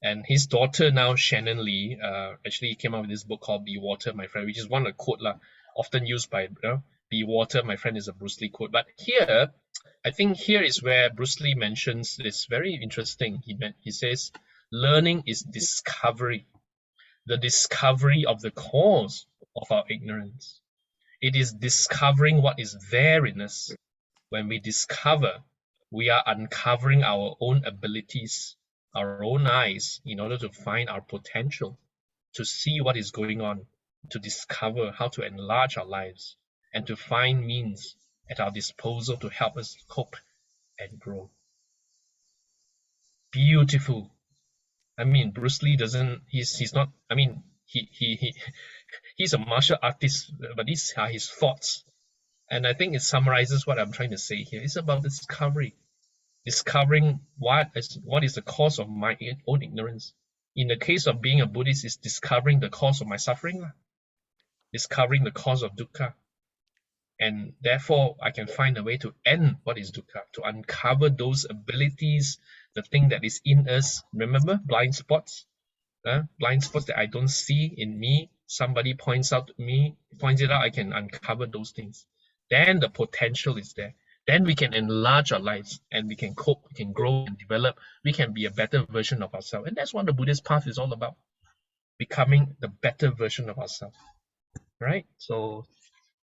and his daughter now, Shannon Lee, actually came out with this book called "Be Water, My Friend," which is one of the quote often used by "Be Water, My Friend" is a Bruce Lee quote. But here, I think here is where Bruce Lee mentions this very interesting. He says, learning is discovery, the discovery of the cause of our ignorance. It is discovering what is there in us. When we discover, we are uncovering our own abilities, our own eyes, in order to find our potential, to see what is going on, to discover how to enlarge our lives, and to find means at our disposal to help us cope and grow. Beautiful. I mean, Bruce Lee doesn't. He's not. I mean, he's a martial artist, but these are his thoughts, and I think it summarizes what I'm trying to say here. It's about discovery, discovering what is the cause of my own ignorance. In the case of being a Buddhist, is discovering the cause of my suffering, discovering the cause of dukkha, and therefore I can find a way to end what is dukkha, to uncover those abilities, the thing that is in us. Remember, blind spots that I don't see in me. Somebody points it out, I can uncover those things. Then the potential is there. Then we can enlarge our lives and we can cope, we can grow and develop. We can be a better version of ourselves. And that's what the Buddhist path is all about. Becoming the better version of ourselves. Right? So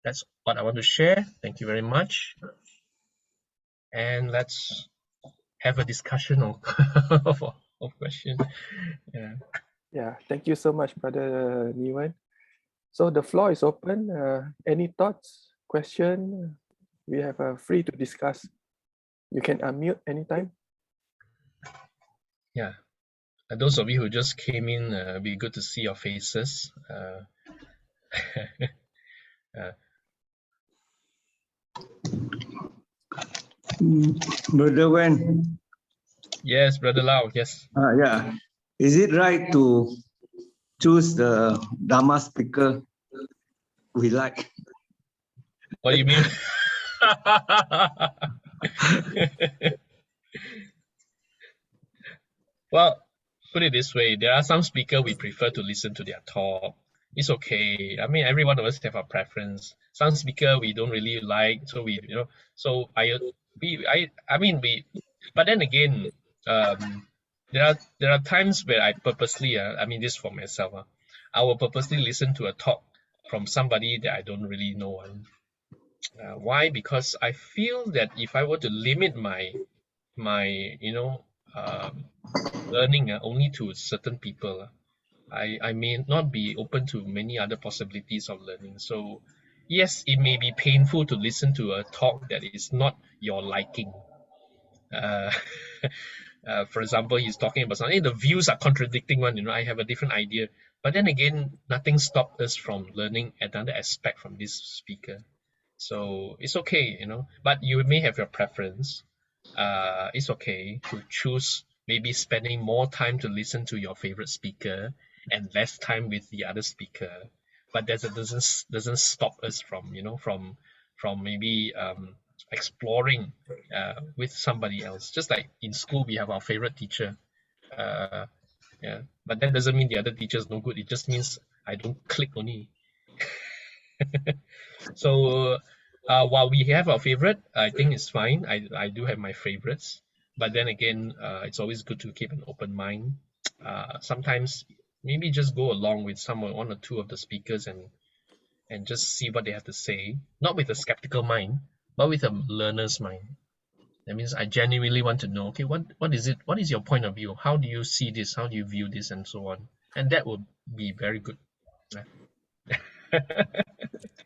that's what I want to share. Thank you very much. And let's have a discussion of questions. Yeah, thank you so much, Brother Niwan. So the floor is open. Any thoughts, question? We have free to discuss. You can unmute anytime. Yeah. And those of you who just came in, it'd be good to see your faces. Brother Wern. Yes, Brother Lau, yes. Yeah. Is it right to choose the Dharma speaker we like? What do you mean? Well, put it this way, there are some speakers we prefer to listen to their talk. It's okay. I mean, every one of us have our preference. Some speaker we don't really like, so but then again, there are times where I purposely, I mean this for myself, I will purposely listen to a talk from somebody that I don't really know. Why? Because I feel that if I were to limit my learning only to certain people, I may not be open to many other possibilities of learning. So yes, it may be painful to listen to a talk that is not your liking. Uh, for example, he's talking about something, the views are contradicting one, I have a different idea. But then again, nothing stopped us from learning another aspect from this speaker. So it's okay, but you may have your preference. It's okay to choose maybe spending more time to listen to your favorite speaker and less time with the other speaker. But that doesn't stop us from maybe exploring with somebody else. Just like in school, we have our favorite teacher. Yeah, but that doesn't mean the other teacher is no good. It just means I don't click only. So while we have our favorite, I think it's fine. I do have my favorites, but then again, it's always good to keep an open mind. Sometimes maybe just go along with one or two of the speakers and just see what they have to say, not with a skeptical mind, but with a learner's mind. That means I genuinely want to know, okay, what is it? What is your point of view? How do you see this? How do you view this, and so on? And that would be very good.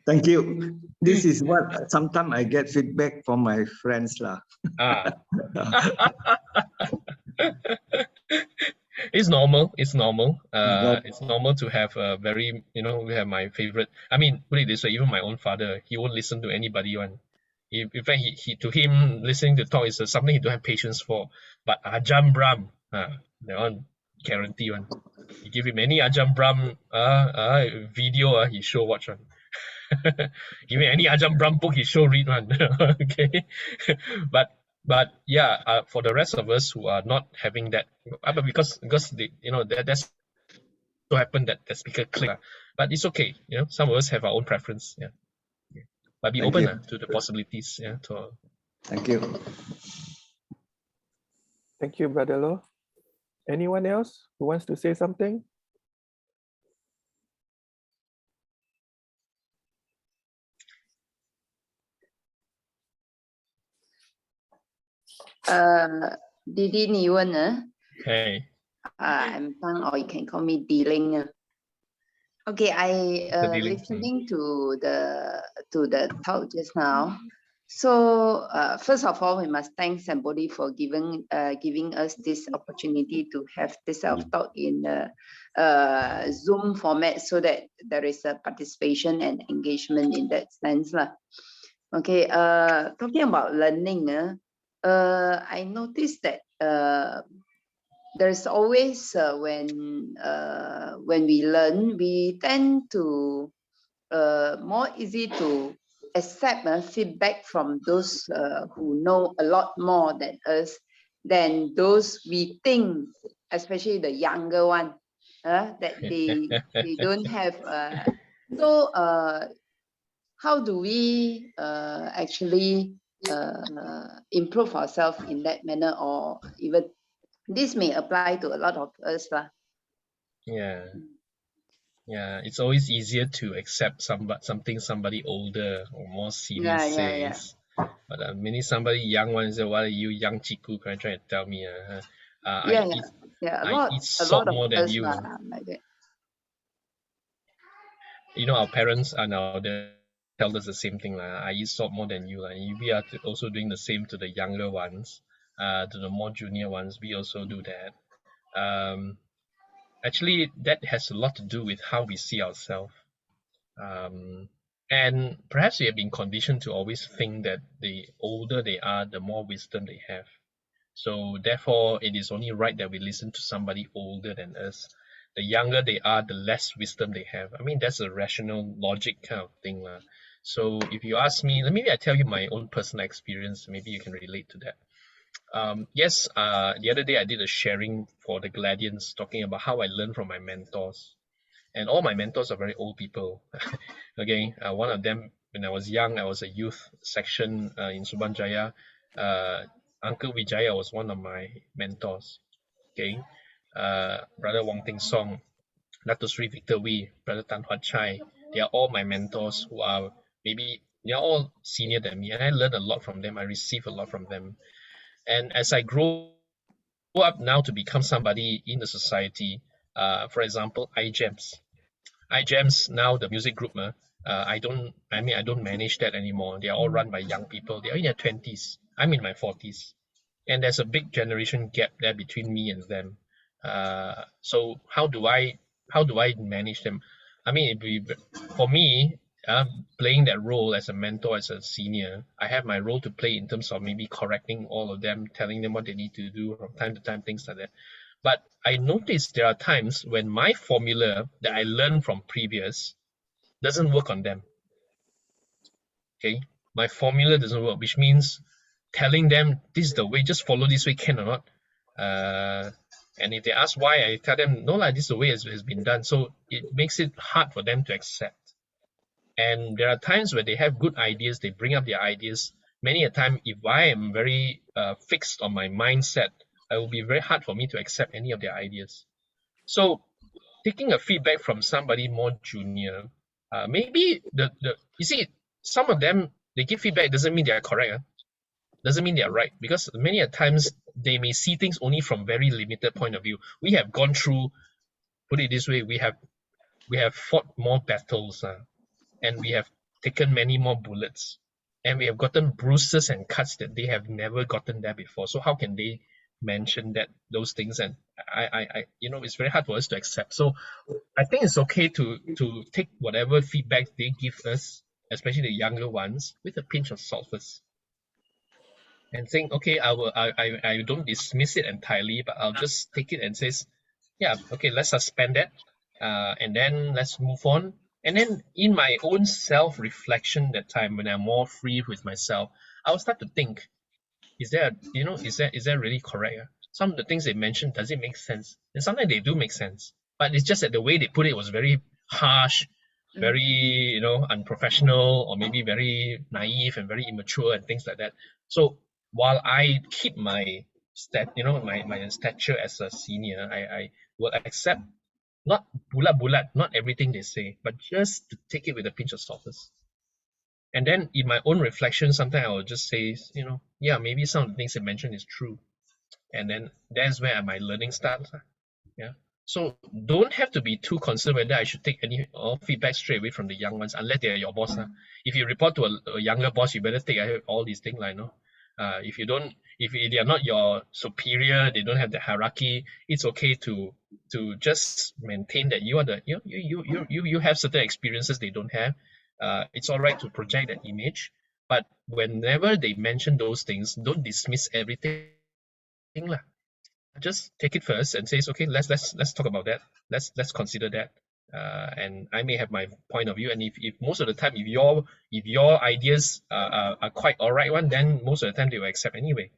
Thank you. This is what sometimes I get feedback from my friends lah. Ah. It's normal. It's normal. It's normal to have a very, we have my favorite. I mean, put it this way, even my own father, he won't listen to anybody one. In fact, he to him, listening to talk is something he don't have patience for. But Ajahn Brahm, that one guarantee one. You give him any Ajahn Brahm video, he sure watch one. Give him any Ajahn Brahm book, he sure read one. Okay, but yeah, for the rest of us who are not having that, but because they, that's so happened that the speaker click, but it's okay. Some of us have our own preference. Yeah, but be Thank open you. to the possibilities. Yeah, Thank you. Thank you, Brother Lo. Anyone else who wants to say something? Didi Niwan, Hey, I'm Pang, or you can call me Dealing. Okay, I Dealing. listening to the talk just now. So first of all, we must thank somebody for giving us this opportunity to have this self-talk in Zoom format, so that there is a participation and engagement in that sense lah. Okay, talking about learning, I noticed that there's always when we learn, we tend to more easy to accept feedback from those who know a lot more than us, than those we think, especially the younger one, that they don't have. So how do we actually improve ourselves in that manner, or even this may apply to a lot of us lah. Yeah, it's always easier to accept something somebody older or more senior says. But somebody young one say, "What are you, young chiku, trying to tell me?" I eat salt more than you. Like that. Our parents are now tell us the same thing. I eat salt more than you. We are also doing the same to the younger ones, to the more junior ones. We also do that. Actually, that has a lot to do with how we see ourselves. And perhaps we have been conditioned to always think that the older they are, the more wisdom they have. So therefore, it is only right that we listen to somebody older than us. The younger they are, the less wisdom they have. I mean, that's a rational logic kind of thing. So if you ask me, maybe I tell you my own personal experience. Maybe you can relate to that. Yes, the other day I did a sharing for the Gladians, talking about how I learned from my mentors. And all my mentors are very old people. Okay, one of them, when I was young, I was a youth section in Subanjaya. Uncle Vijaya was one of my mentors. Okay, Brother Wong Ting Song Dato Sri Victor Wee, Brother Tan Hua Chai. They are all my mentors who are maybe, they are all senior than me, and I learn a lot from them. I receive a lot from them. And as I grow up now to become somebody in the society, for example, iGEMS now, the music group, I don't manage that anymore. They are all run by young people. They are in their 20s. I'm in my 40s. And there's a big generation gap there between me and them. So how do I manage them? I mean, for me, playing that role as a mentor, as a senior, I have my role to play in terms of maybe correcting all of them, telling them what they need to do from time to time, things like that. But I noticed there are times when my formula that I learned from previous doesn't work on them. Okay, my formula doesn't work, which means telling them this is the way, just follow this way, can or not. And if they ask why, I tell them no, this is the way it has been done. So it makes it hard for them to accept. And there are times where they have good ideas, they bring up their ideas. Many a time, if I am very fixed on my mindset, it will be very hard for me to accept any of their ideas. So taking a feedback from somebody more junior, maybe you see, some of them, they give feedback doesn't mean they are correct. Doesn't mean they are right, because many a times they may see things only from very limited point of view. We have gone through, put it this way, we have fought more battles, and we have taken many more bullets, and we have gotten bruises and cuts that they have never gotten there before. So how can they mention those things? And I it's very hard for us to accept. So I think it's okay to take whatever feedback they give us, especially the younger ones, with a pinch of salt first, and think, okay, I don't dismiss it entirely, but I'll just take it and says, yeah, okay, let's suspend that, and then let's move on. And then in my own self-reflection, that time when I'm more free with myself, I'll start to think, is that really correct? Some of the things they mentioned, does it make sense? And sometimes they do make sense, but it's just that the way they put it was very harsh, very unprofessional, or maybe very naive and very immature and things like that. So while I keep my my stature as a senior, I will accept not bulat, not everything they say, but just to take it with a pinch of salt. And then in my own reflection, sometimes I will just say, yeah, maybe some of the things they mentioned is true. And then that's where my learning starts. Yeah. So don't have to be too concerned whether I should take any feedback straight away from the young ones, unless they are your boss. If you report to a younger boss, you better take all these things, if they are not your superior, they don't have the hierarchy, it's okay to just maintain that you are you have certain experiences they don't have. It's all right to project that image, but whenever they mention those things, don't dismiss everything. Just take it first and says, okay, let's talk about that. Let's consider that. And I may have my point of view, and if most of the time, if your ideas are quite all right one, then most of the time they will accept anyway.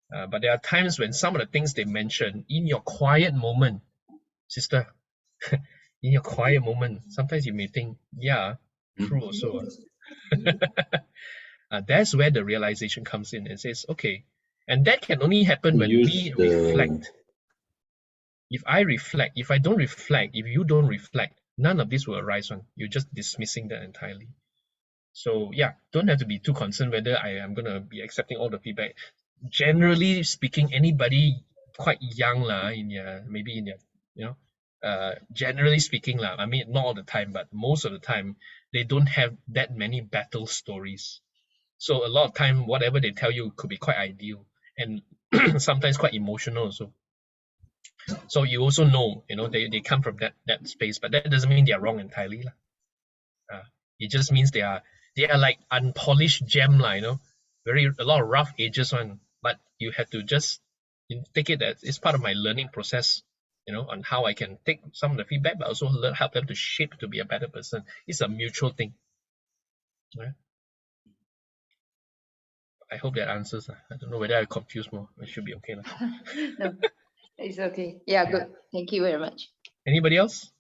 But there are times when some of the things they mention in your quiet moment, sister, in your quiet moment, sometimes you may think, yeah, true also. That's where the realization comes in and says, okay, and that can only happen when we reflect. If I reflect, if I don't reflect, if you don't reflect, none of this will arise on. You're just dismissing that entirely. So yeah, don't have to be too concerned whether I am going to be accepting all the feedback. Generally speaking, anybody quite young generally speaking I mean, not all the time, but most of the time, they don't have that many battle stories. So a lot of time, whatever they tell you could be quite ideal and sometimes quite emotional also. So you also know, they come from that space, but that doesn't mean they are wrong entirely. It just means they are like unpolished gem, a lot of rough edges one. But you have to just take it as it's part of my learning process, on how I can take some of the feedback, but also help them to shape to be a better person. It's a mutual thing. Right? I hope that answers. I don't know whether I confused more. It should be okay. No, it's okay. Yeah, good. Thank you very much. Anybody else?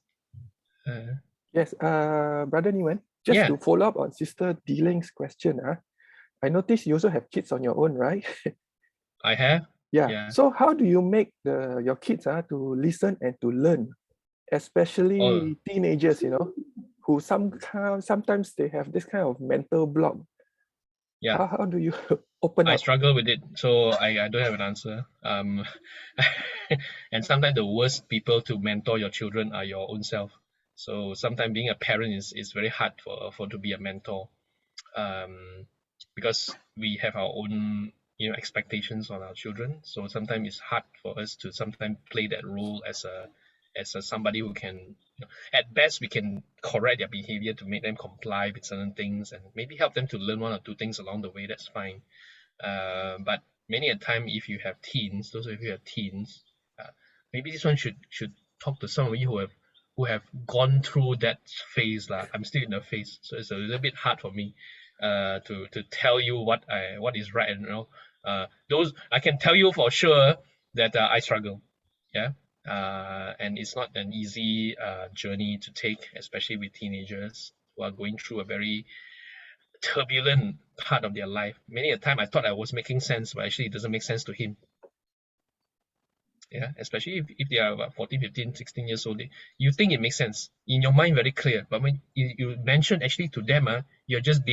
Yes, Brother Niwen, just to follow up on Sister Dealing's question. I noticed you also have kids on your own, right? I have. Yeah. So how do you make your kids to listen and to learn especially teenagers, who sometimes they have this kind of mental block. Yeah. How do you open I up? struggle with it, so I don't have an answer. And sometimes the worst people to mentor your children are your own self. So sometimes being a parent is very hard for to be a mentor, because we have our own expectations on our children. So sometimes it's hard for us to sometimes play that role as a somebody who can, at best we can correct their behavior to make them comply with certain things and maybe help them to learn one or two things along the way. That's fine. But many a time, if you have teens, those of you who have teens, maybe this one should talk to some of you who have gone through that phase. I'm still in the phase, so it's a little bit hard for me to tell you what is right and wrong. Those I can tell you for sure that I struggle, yeah, and it's not an easy journey to take, especially with teenagers who are going through a very turbulent part of their life. Many a time I thought I was making sense, but actually it doesn't make sense to him. Yeah, especially if they are about 14, 15, 16 years old, you think it makes sense. In your mind, very clear. But when you mention actually to them, you're just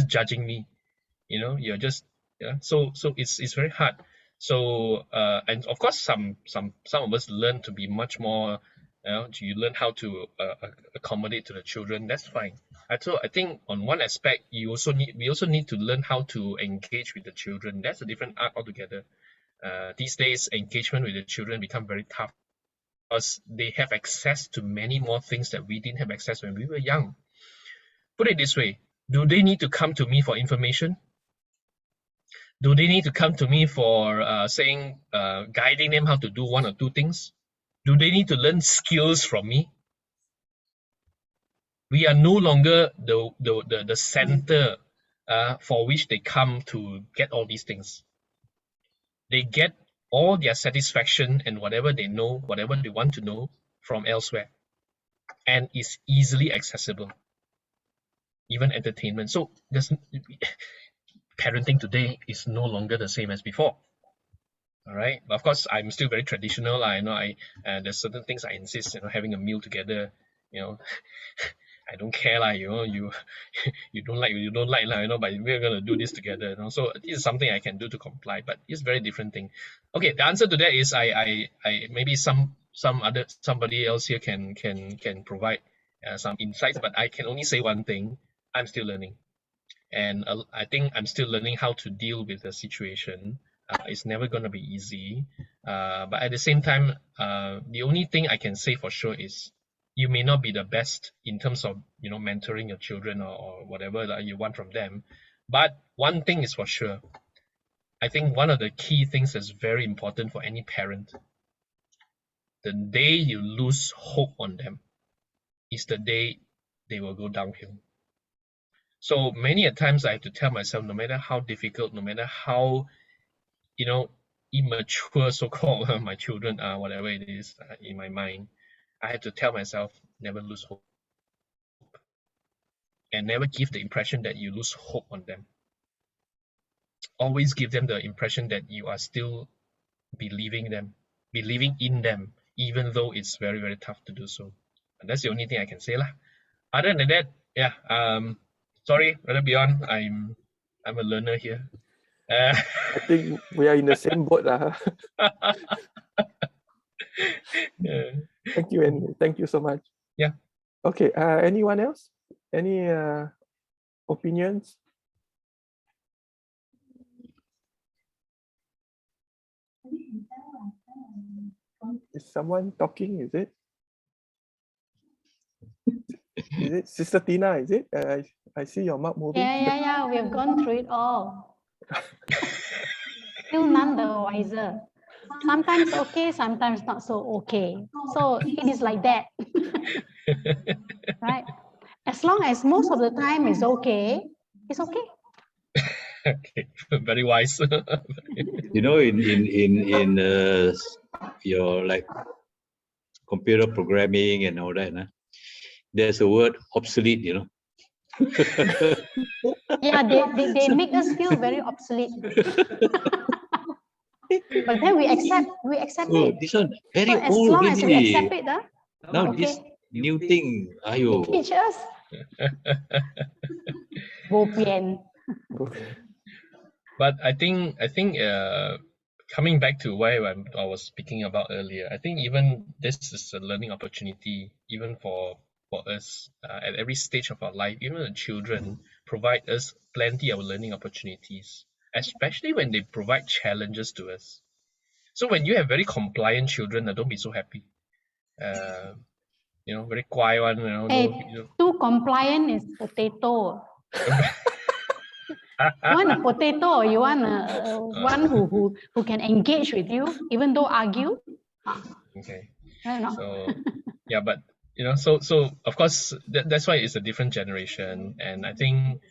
judging me. You're just, yeah. So it's very hard. So and of course some of us learn to be much more, you learn how to accommodate to the children. That's fine. I think on one aspect we also need to learn how to engage with the children. That's a different art altogether. These days engagement with the children become very tough because they have access to many more things that we didn't have access when we were young. Put it this way, do they need to come to me for information? Do they need to come to me for guiding them how to do one or two things? Do they need to learn skills from me? We are no longer the center for which they come to get all these things. They get all their satisfaction and whatever they know, whatever they want to know from elsewhere, and is easily accessible. Even entertainment. So parenting today is no longer the same as before. All right, but of course I'm still very traditional. I know there's certain things I insist, having a meal together, I don't care, you don't like, but we're gonna do this together, So this is something I can do to comply, but it's a very different thing. Okay, the answer to that is I maybe somebody else here can provide some insights, but I can only say one thing: I'm still learning, and I think I'm still learning how to deal with the situation. It's never gonna be easy, but at the same time, the only thing I can say for sure is, you may not be the best in terms of mentoring your children or whatever that you want from them, but one thing is for sure. I think one of the key things that's very important for any parent, the day you lose hope on them is the day they will go downhill. So many a times I have to tell myself, no matter how difficult, no matter how immature so-called my children are, whatever it is in my mind, I have to tell myself, never lose hope. And never give the impression that you lose hope on them. Always give them the impression that you are still believing in them, even though it's very, very tough to do so. And that's the only thing I can say. Other than that, yeah, sorry, Brother Beyond, I'm a learner here. I think we are in the same boat. Yeah. Thank you, and thank you so much. Yeah. Okay, anyone else? Any opinions? Is someone talking? Is it? Is it Sister Tina? Is it? I see your mouth moving. Yeah. We have gone through it all. Still none the wiser. Sometimes okay, sometimes not so okay. So it is like that. Right? As long as most of the time is okay, it's okay. Okay, very wise. In your like computer programming and all that, there's a word obsolete, Yeah, they make us feel very obsolete. But then we accept Oh, it. this one very So as old long as we already. accept it, Now okay. this new thing, They ayo. teach us. Bo pian. But I think coming back to where I was speaking about earlier, I think even this is a learning opportunity, even for us at every stage of our life. Even the children provide us plenty of learning opportunities, especially when they provide challenges to us. So when you have very compliant children, don't be so happy. Very quiet one. Hey, too compliant is potato. You want a potato, or you want one who can engage with you, even though argue? Okay. No. So yeah, but so of course that's why it's a different generation. And I think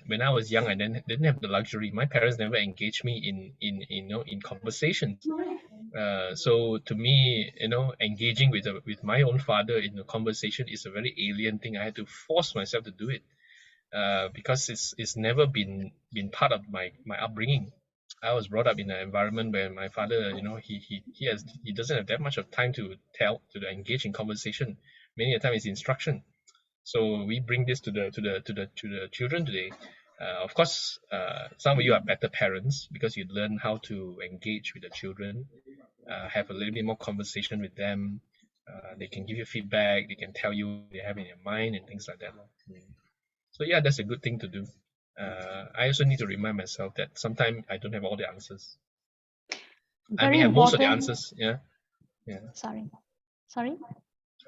when I was young, I didn't have the luxury. My parents never engaged me in conversations. So to me, engaging with my own father in a conversation is a very alien thing. I had to force myself to do it. Because it's never been part of my upbringing. I was brought up in an environment where my father, he doesn't have that much of time to engage in conversation. Many a time it's instruction. So we bring this to the children today. Of course, some of you are better parents because you learn how to engage with the children, have a little bit more conversation with them. They can give you feedback. They can tell you what they have in their mind and things like that. So yeah, that's a good thing to do. I also need to remind myself that sometimes I don't have all the answers. I may have most of the answers. Yeah. Sorry.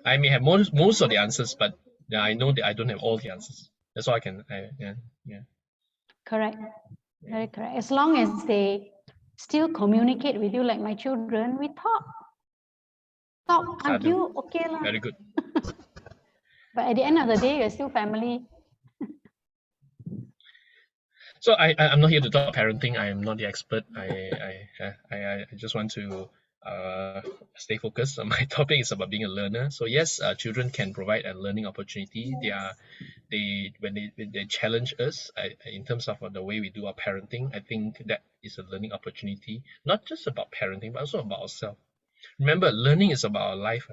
I may have most of the answers, but I know that I don't have all the answers. That's all I can. Yeah. Correct. Very correct. As long as they still communicate with you, like my children, we talk, argue, okay lah. Very good. But at the end of the day, you're still family. So I'm not here to talk parenting. I am not the expert. I just want to stay focused. My topic is about being a learner. So yes, children can provide a learning opportunity. When they challenge us in terms of the way we do our parenting, I think that is a learning opportunity. Not just about parenting, but also about ourselves. Remember, learning is about our life.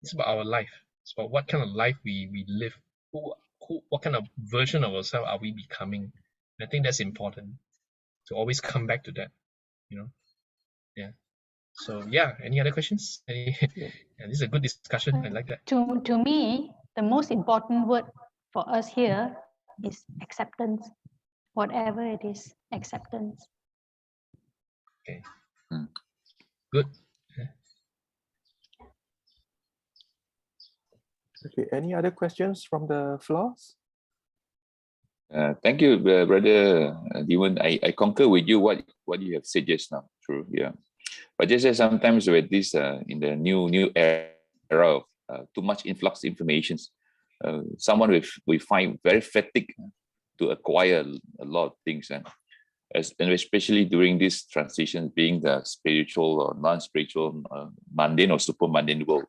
It's about our life. It's about what kind of life we live. What kind of version of ourselves are we becoming? I think that's important to always come back to that, Yeah. So yeah, any other questions? Yeah, this is a good discussion. I like that. To me, the most important word for us here is acceptance. Whatever it is, acceptance. Okay. Good. Okay, any other questions from the floors? Thank you, brother Dewan. I concur with you what you have said just now. True, yeah. But just as sometimes with this in the new era of too much influx information, someone we find very fatigued to acquire a lot of things, and especially during this transition, being the spiritual or non-spiritual, mundane or super mundane world.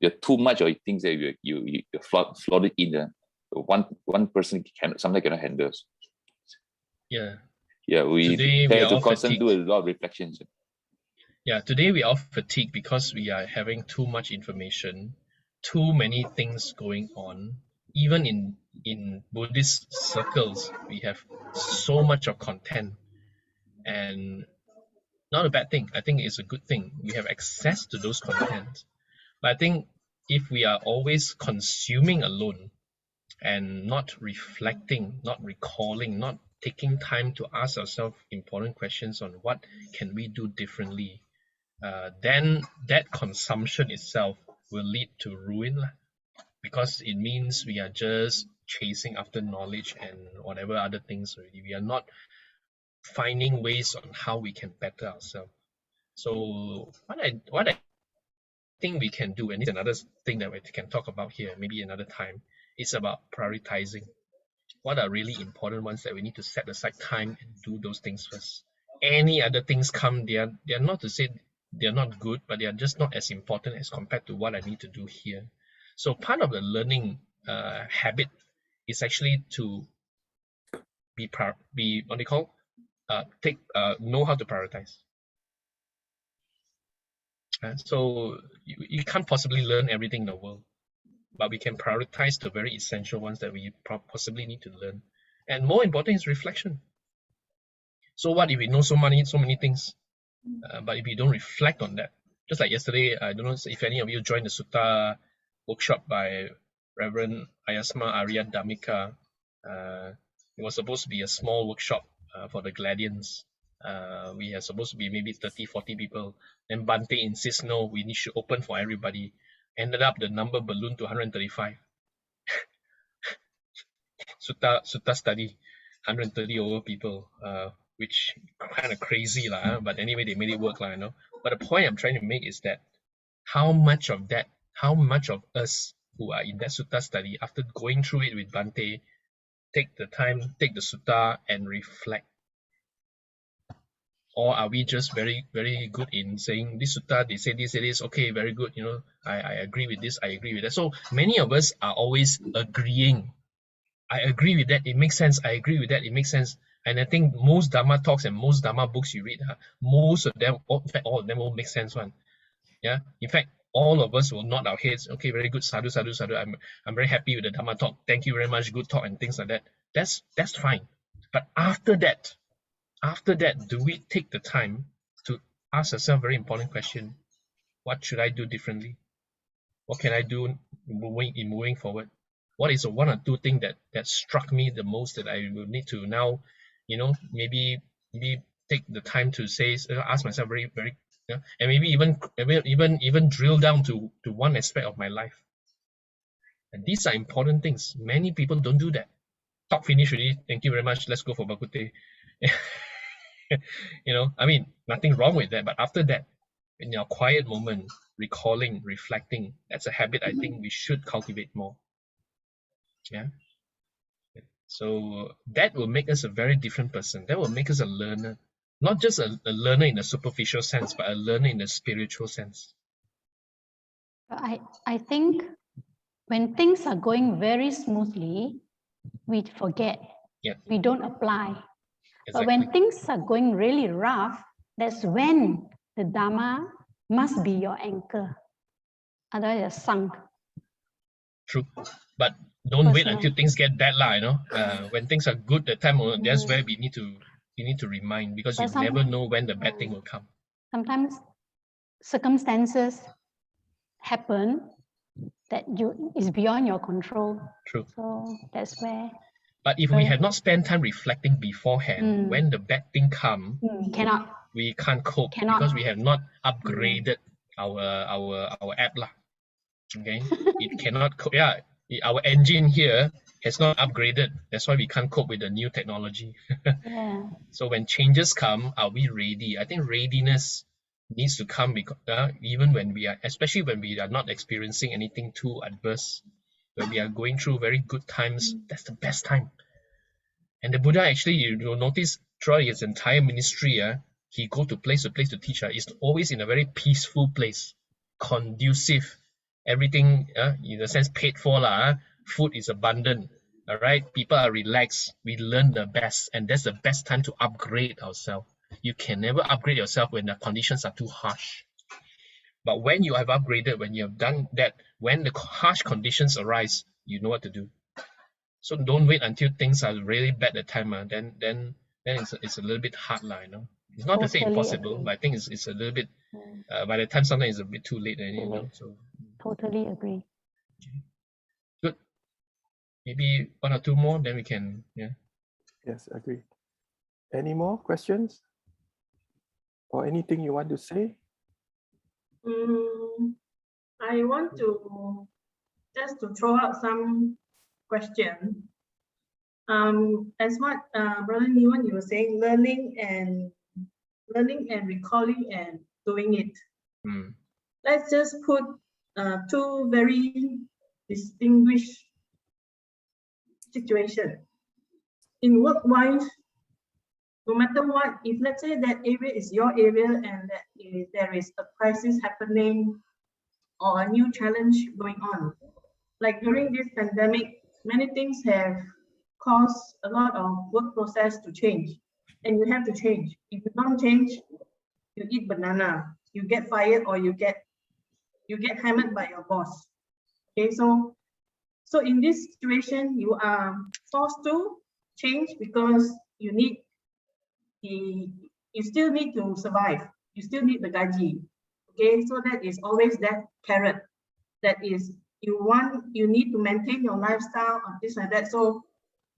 There are too much of things that you flooded in there. One person sometimes cannot handle. Yeah. Yeah, we have to constantly do a lot of reflections. Yeah, today we are fatigued because we are having too much information, too many things going on. Even in Buddhist circles, we have so much of content, and not a bad thing. I think it's a good thing. We have access to those content. But I think if we are always consuming alone and not reflecting, not recalling, not taking time to ask ourselves important questions on what can we do differently, then that consumption itself will lead to ruin, because it means we are just chasing after knowledge and whatever other things already. We are not finding ways on how we can better ourselves. So what I think we can do, and it's another thing that we can talk about here, maybe another time, is about prioritizing. What are really important ones that we need to set aside time and do those things first. Any other things come, they are not to say they're not good, but they are just not as important as compared to what I need to do here. So part of the learning habit is actually to be what they call know how to prioritize. So you can't possibly learn everything in the world, but we can prioritize the very essential ones that we possibly need to learn. And more important is reflection. So what if we know so many things, but if we don't reflect on that? Just like yesterday, I don't know if any of you joined the Sutta workshop by Reverend Ayasma Arya Damika. It was supposed to be a small workshop for the Gladians. We are supposed to be maybe 30, 40 people. Then Bante insists, no, we need to open for everybody. Ended up the number ballooned to 135. Sutta study, 130 over people, which kind of crazy lah. But anyway, they made it work lah, you know. But the point I'm trying to make is that how much of us who are in that Sutta study, after going through it with Bante, take the time, take the Sutta and reflect? Or are we just very, very good in saying this Sutta, they say this, okay, very good, you know, I agree with this, I agree with that. So many of us are always agreeing. I agree with that, it makes sense. I agree with that, it makes sense. And I think most Dharma talks and most Dharma books you read, most of them, in fact, all of them will make sense one. Yeah. In fact, all of us will nod our heads. Okay, very good. Sadhu, sadhu, sadhu. I'm very happy with the Dharma talk. Thank you very much. Good talk and things like that. That's fine. But after that, do we take the time to ask ourselves a very important question? What should I do differently? What can I do moving forward? What is the one or two things that struck me the most that I will need to now, you know, maybe take the time to say, ask myself very, very, you know, and maybe even drill down to one aspect of my life. And these are important things. Many people don't do that. Talk finish already. Thank you very much. Let's go for Bak Kut Teh. You know, I mean, nothing wrong with that. But after that, in your quiet moment, recalling, reflecting, that's a habit I think we should cultivate more. Yeah. So that will make us a very different person. That will make us a learner, not just a learner in a superficial sense, but a learner in a spiritual sense. I think when things are going very smoothly, we forget. Yeah. We don't apply. Exactly. But when things are going really rough, that's when the Dharma must be your anchor. Otherwise, you're sunk. True. But don't wait until things get bad, you know. When things are good, the time that's where we need to remind, because you never know when the bad thing will come. Sometimes circumstances happen that is beyond your control. True. So that's where. But if we have not spent time reflecting beforehand, when the bad thing come, we can't cope because we have not upgraded our app lah. Okay, it cannot cope. Yeah, our engine here has not upgraded. That's why we can't cope with the new technology. Yeah. So when changes come, are we ready? I think readiness needs to come because even when we are, especially when we are not experiencing anything too adverse, when we are going through very good times, that's the best time. And the Buddha actually, you will notice throughout his entire ministry, he go to place to teach. It's always in a very peaceful place, conducive. Everything, in a sense, paid for lah. Food is abundant. All right, people are relaxed. We learn the best, and that's the best time to upgrade ourselves. You can never upgrade yourself when the conditions are too harsh. But when you have upgraded, when you have done that, when the harsh conditions arise, you know what to do. So don't wait until things are really bad at the time. Then it's a little bit hard, you know. It's not to say impossible, but I think it's a little bit. By the time sometimes it's a bit too late, you know. So totally agree. Okay. Good. Maybe one or two more, then we can. Yeah. Yes, agree. Any more questions or anything you want to say? I want to just to throw out some question. As what Brother Niwan, you were saying, learning and recalling and doing it. Let's just put two very distinguished situations. In work-wise, no matter what, if let's say that area is your area and that there is a crisis happening or a new challenge going on, like during this pandemic, many things have caused a lot of work process to change, and you have to change. If you don't change, you eat banana. you get fired or you get hammered by your boss. Okay, so in this situation, you are forced to change because you still need to survive. You still need the gaji. Okay, so that is always that carrot. That is, you need to maintain your lifestyle or this and that. So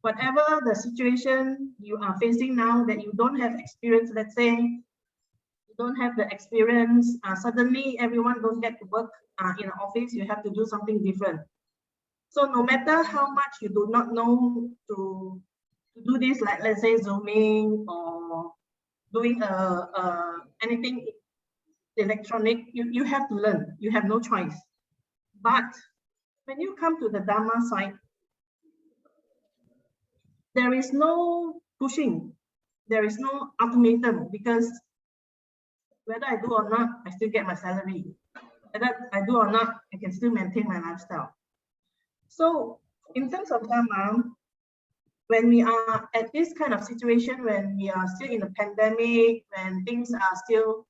whatever the situation you are facing now that you don't have experience, let's say you don't have the experience, suddenly everyone don't get to work in an office, you have to do something different. So no matter how much you do not know to do this, like let's say Zooming or doing anything electronic, you have to learn, you have no choice. But when you come to the Dharma side, there is no pushing, there is no ultimatum, because whether I do or not, I still get my salary. Whether I do or not, I can still maintain my lifestyle. So in terms of Dharma, when we are at this kind of situation, when we are still in a pandemic, when things are still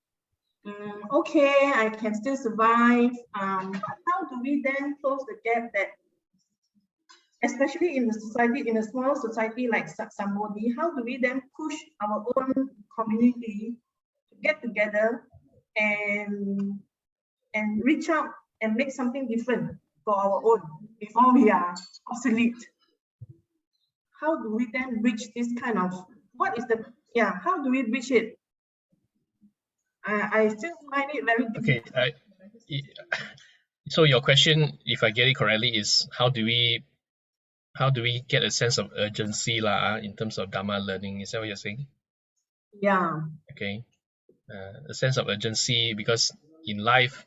okay, I can still survive. But how do we then close the gap that, especially in the society, in a small society like Sambodi, how do we then push our own community to get together and reach out and make something different for our own before we are obsolete? How do we then reach this kind of, how do we reach it? I still find it very difficult. Okay, so your question, if I get it correctly, is how do we get a sense of urgency in terms of Dharma learning? Is that what you're saying? Yeah. Okay, a sense of urgency, because in life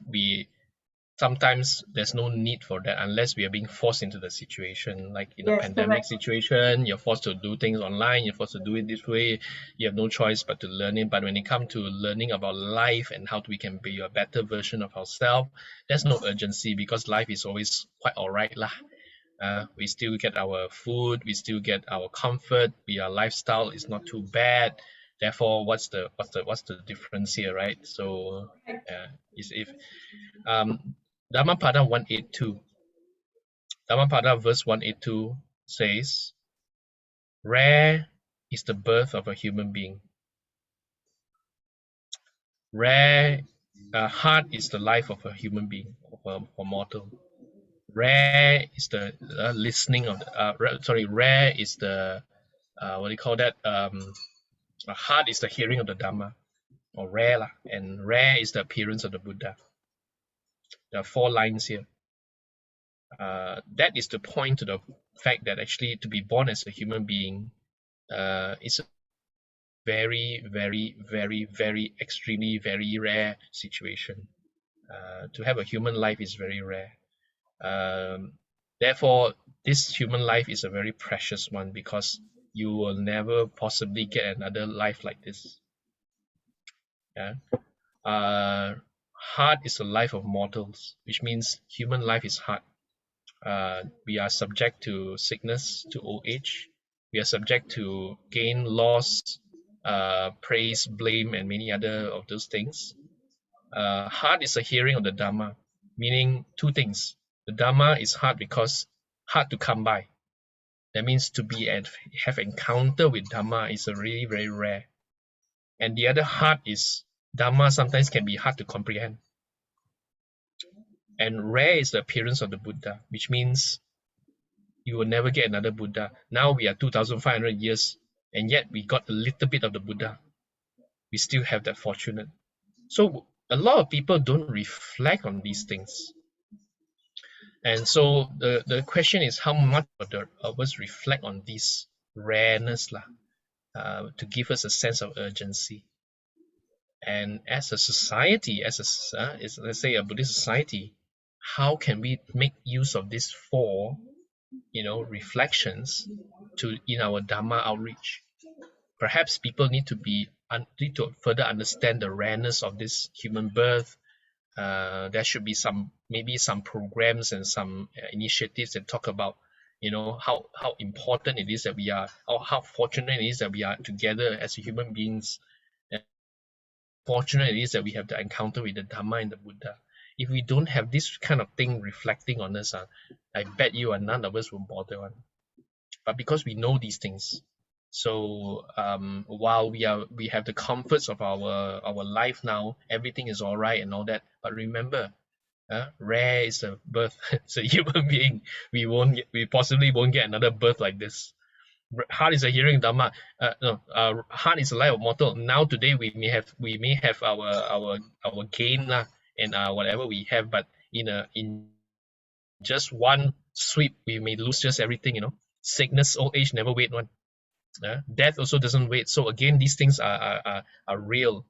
sometimes there's no need for that unless we are being forced into the situation. Like in a pandemic situation, you're forced to do things online, you're forced to do it this way, you have no choice but to learn it. But when it comes to learning about life and how we can be a better version of ourselves, there's no urgency, because life is always quite all right lah. We still get our food, we still get our comfort, our lifestyle is not too bad. Therefore, what's the difference here, right? So is if Dhammapada 182. Dhammapada verse 182 says, rare is the birth of a human being. Hard is the life of a human being, of a mortal. Rare is the listening of the, rare is the, what do you call that? Hard is the hearing of the Dhamma, or rare lah, and rare is the appearance of the Buddha. There are 4 lines here. That is to point to the fact that actually to be born as a human being is a very, very, very, very, extremely, very rare situation. To have a human life is very rare. Therefore, this human life is a very precious one, because you will never possibly get another life like this. Yeah. Hard is the life of mortals, which means human life is hard. We are subject to sickness, to old age. We are subject to gain, loss, praise, blame, and many other of those things. Hard is a hearing of the Dhamma, meaning 2 things. The Dhamma is hard because hard to come by. That means to be and have encounter with Dhamma is a really very rare. And the other hard is Dhamma sometimes can be hard to comprehend. And rare is the appearance of the Buddha, which means you will never get another Buddha. Now we are 2,500 years, and yet we got a little bit of the Buddha. We still have that fortunate. So a lot of people don't reflect on these things. And so the question is, how much of us reflect on this rareness to give us a sense of urgency. And as a society, let's say a Buddhist society, how can we make use of these 4 reflections in our Dhamma outreach? Perhaps people need to further understand the rareness of this human birth. There should be maybe some programs and some initiatives that talk about how important it is that we are, or how fortunate it is that we are together as human beings, fortunate it is that we have the encounter with the Dharma and the Buddha. If we don't have this kind of thing reflecting on us, I bet you none of us will bother one. But because we know these things, so while we have the comforts of our life now, everything is all right and all that. But remember, rare is the birth. It's a human being. We possibly won't get another birth like this. Heart is a hearing Dhamma. Heart is a life of mortal. Now today we may have our gain lah, and whatever we have, but in just one sweep we may lose just everything. Sickness, old age never wait one. Death also doesn't wait. So again, these things are real.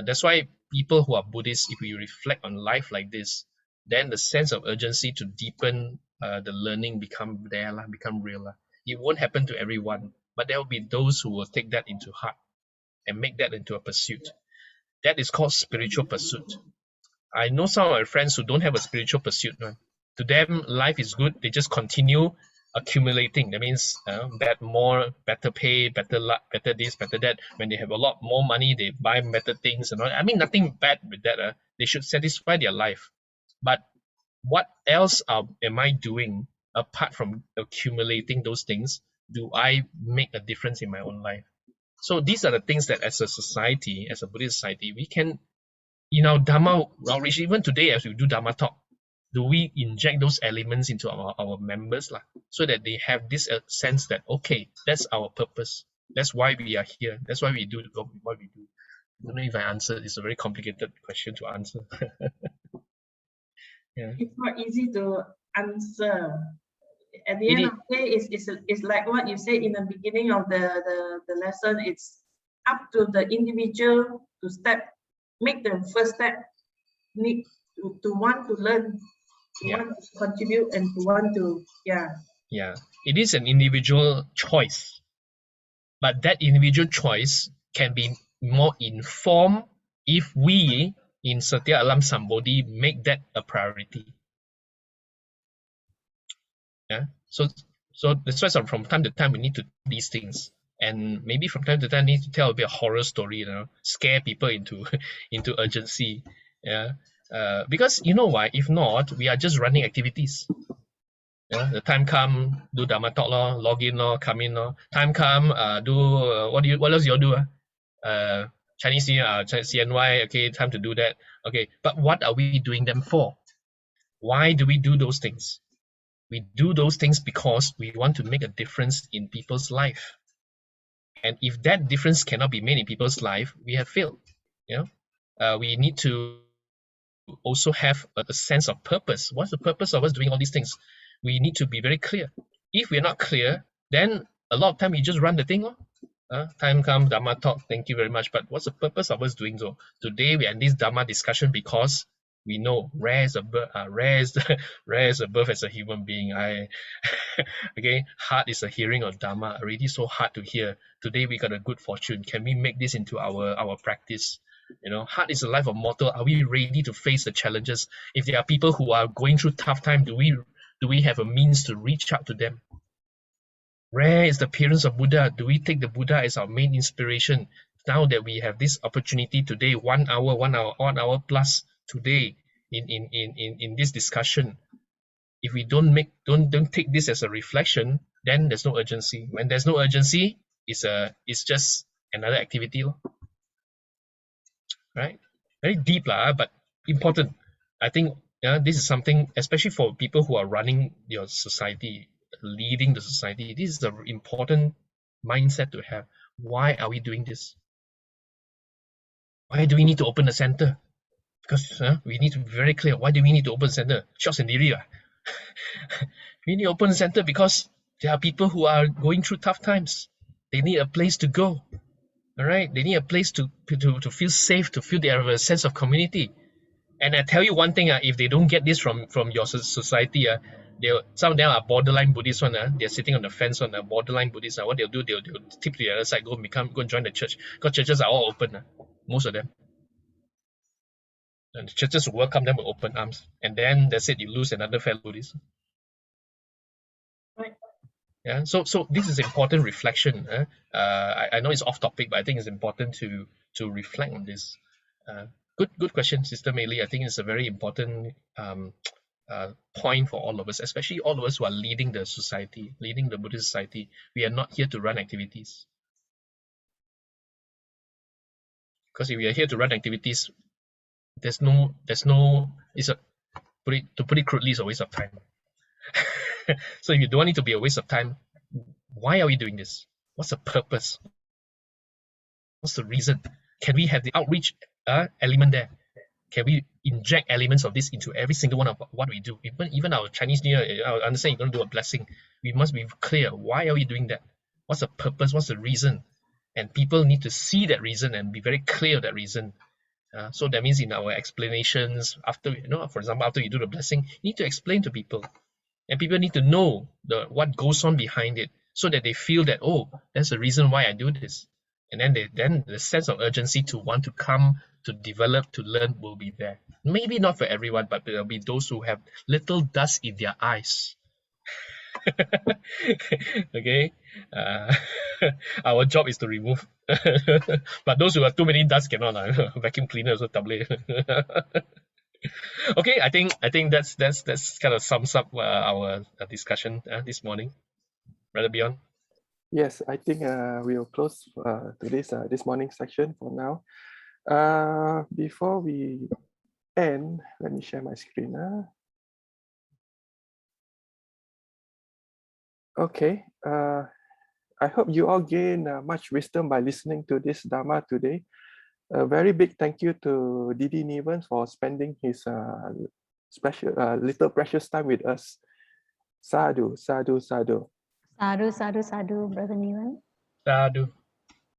That's why people who are Buddhists, if we reflect on life like this, then the sense of urgency to deepen the learning become real lah. It won't happen to everyone, but there will be those who will take that into heart and make that into a pursuit. That is called spiritual pursuit. I know some of my friends who don't have a spiritual pursuit. To them, life is good. They just continue accumulating. That means better pay, better luck, better this, better that. When they have a lot more money, they buy better things and all. I mean, nothing bad with that. They should satisfy their life. But what else am I doing apart from accumulating those things? Do I make a difference in my own life? So these are the things that as a society, as a Buddhist society, we can, in our Dharma outreach, even today as we do Dharma talk, do we inject those elements into our members so that they have this sense that, okay, that's our purpose. That's why we are here. That's why we do what we do. I don't know if I answered. It's a very complicated question to answer. Yeah. It's not easy to answer. At the end of the day, it's like what you said in the beginning of the lesson. It's up to the individual to make the first step, need to want to learn, to want to contribute, and to want to, Yeah, it is an individual choice. But that individual choice can be more informed if we in Satya Alam Sambodhi make that a priority. Yeah. So that's why from time to time we need to do these things. And maybe from time to time need to tell a bit of horror story, scare people into urgency. Yeah. Because you know why? If not, we are just running activities. Yeah, the time come, do Dharma talk log in come in Time come, do what else you all do? Chinese New Year, CNY, okay, time to do that. Okay, but what are we doing them for? Why do we do those things? We do those things because we want to make a difference in people's life. And if that difference cannot be made in people's life, we have failed. We need to also have a sense of purpose. What's the purpose of us doing all these things? We need to be very clear. If we're not clear, then a lot of time we just run the thing. Time comes, Dharma talk, thank you very much. But what's the purpose of us doing so? Today we are in this Dharma discussion because we know rare is a birth as a human being. Okay, heart is a hearing of Dharma, already so hard to hear. Today we got a good fortune. Can we make this into our practice? Heart is a life of mortal. Are we ready to face the challenges? If there are people who are going through tough time, do we have a means to reach out to them? Rare is the appearance of Buddha. Do we take the Buddha as our main inspiration? Now that we have this opportunity today, 1 hour plus today in this discussion, if we don't take this as a reflection, then there's no urgency. When there's no urgency, it's just another activity. Right? Very deep, but important. I think this is something, especially for people who are running your society, leading the society. This is an important mindset to have. Why are we doing this? Why do we need to open a center? Because we need to be very clear. Why do we need to open a center? Short and diri. We need to open a center because there are people who are going through tough times. They need a place to go. All right, they need a place to feel safe, to feel they have a sense of community. And I tell you one thing, if they don't get this from your society, some of them are borderline Buddhists they're sitting on the fence on a borderline Buddhist. What they'll do, they'll tip to the other side, go and join the church, because churches are all open, most of them. And the churches will welcome them with open arms. And then that's it, you lose another fellow Buddhist. Right. Yeah, so this is important reflection. I know it's off topic, but I think it's important to reflect on this. Good question, Sister Meili. I think it's a very important point for all of us, especially all of us who are leading the society, leading the Buddhist society. We are not here to run activities. Because if we are here to run activities, there's no, to put it crudely, it's a waste of time. So if you don't want it to be a waste of time, why are we doing this? What's the purpose? What's the reason? Can we have the outreach element there? Can we inject elements of this into every single one of what we do? Even our Chinese New Year, I understand you're going to do a blessing. We must be clear. Why are we doing that? What's the purpose? What's the reason? And people need to see that reason and be very clear of that reason. So that means in our explanations, after, for example, after you do the blessing, you need to explain to people. And people need to know what goes on behind it so that they feel that, oh, that's the reason why I do this. And then the sense of urgency to want to come, to develop, to learn will be there. Maybe not for everyone, but there'll be those who have little dust in their eyes. Okay, our job is to remove. But those who have too many dust cannot. Vacuum cleaner also double. Okay, I think that's kind of sums up our discussion this morning. Brother Beyond. Yes, I think we'll close today's this morning section for now. Before we end, let me share my screen. Okay, I hope you all gain much wisdom by listening to this Dharma today. A very big thank you to Didi Niven for spending his special little precious time with us. Sadhu, sadhu, sadhu. Sadhu, sadhu, sadhu, Brother Niven. Sadhu.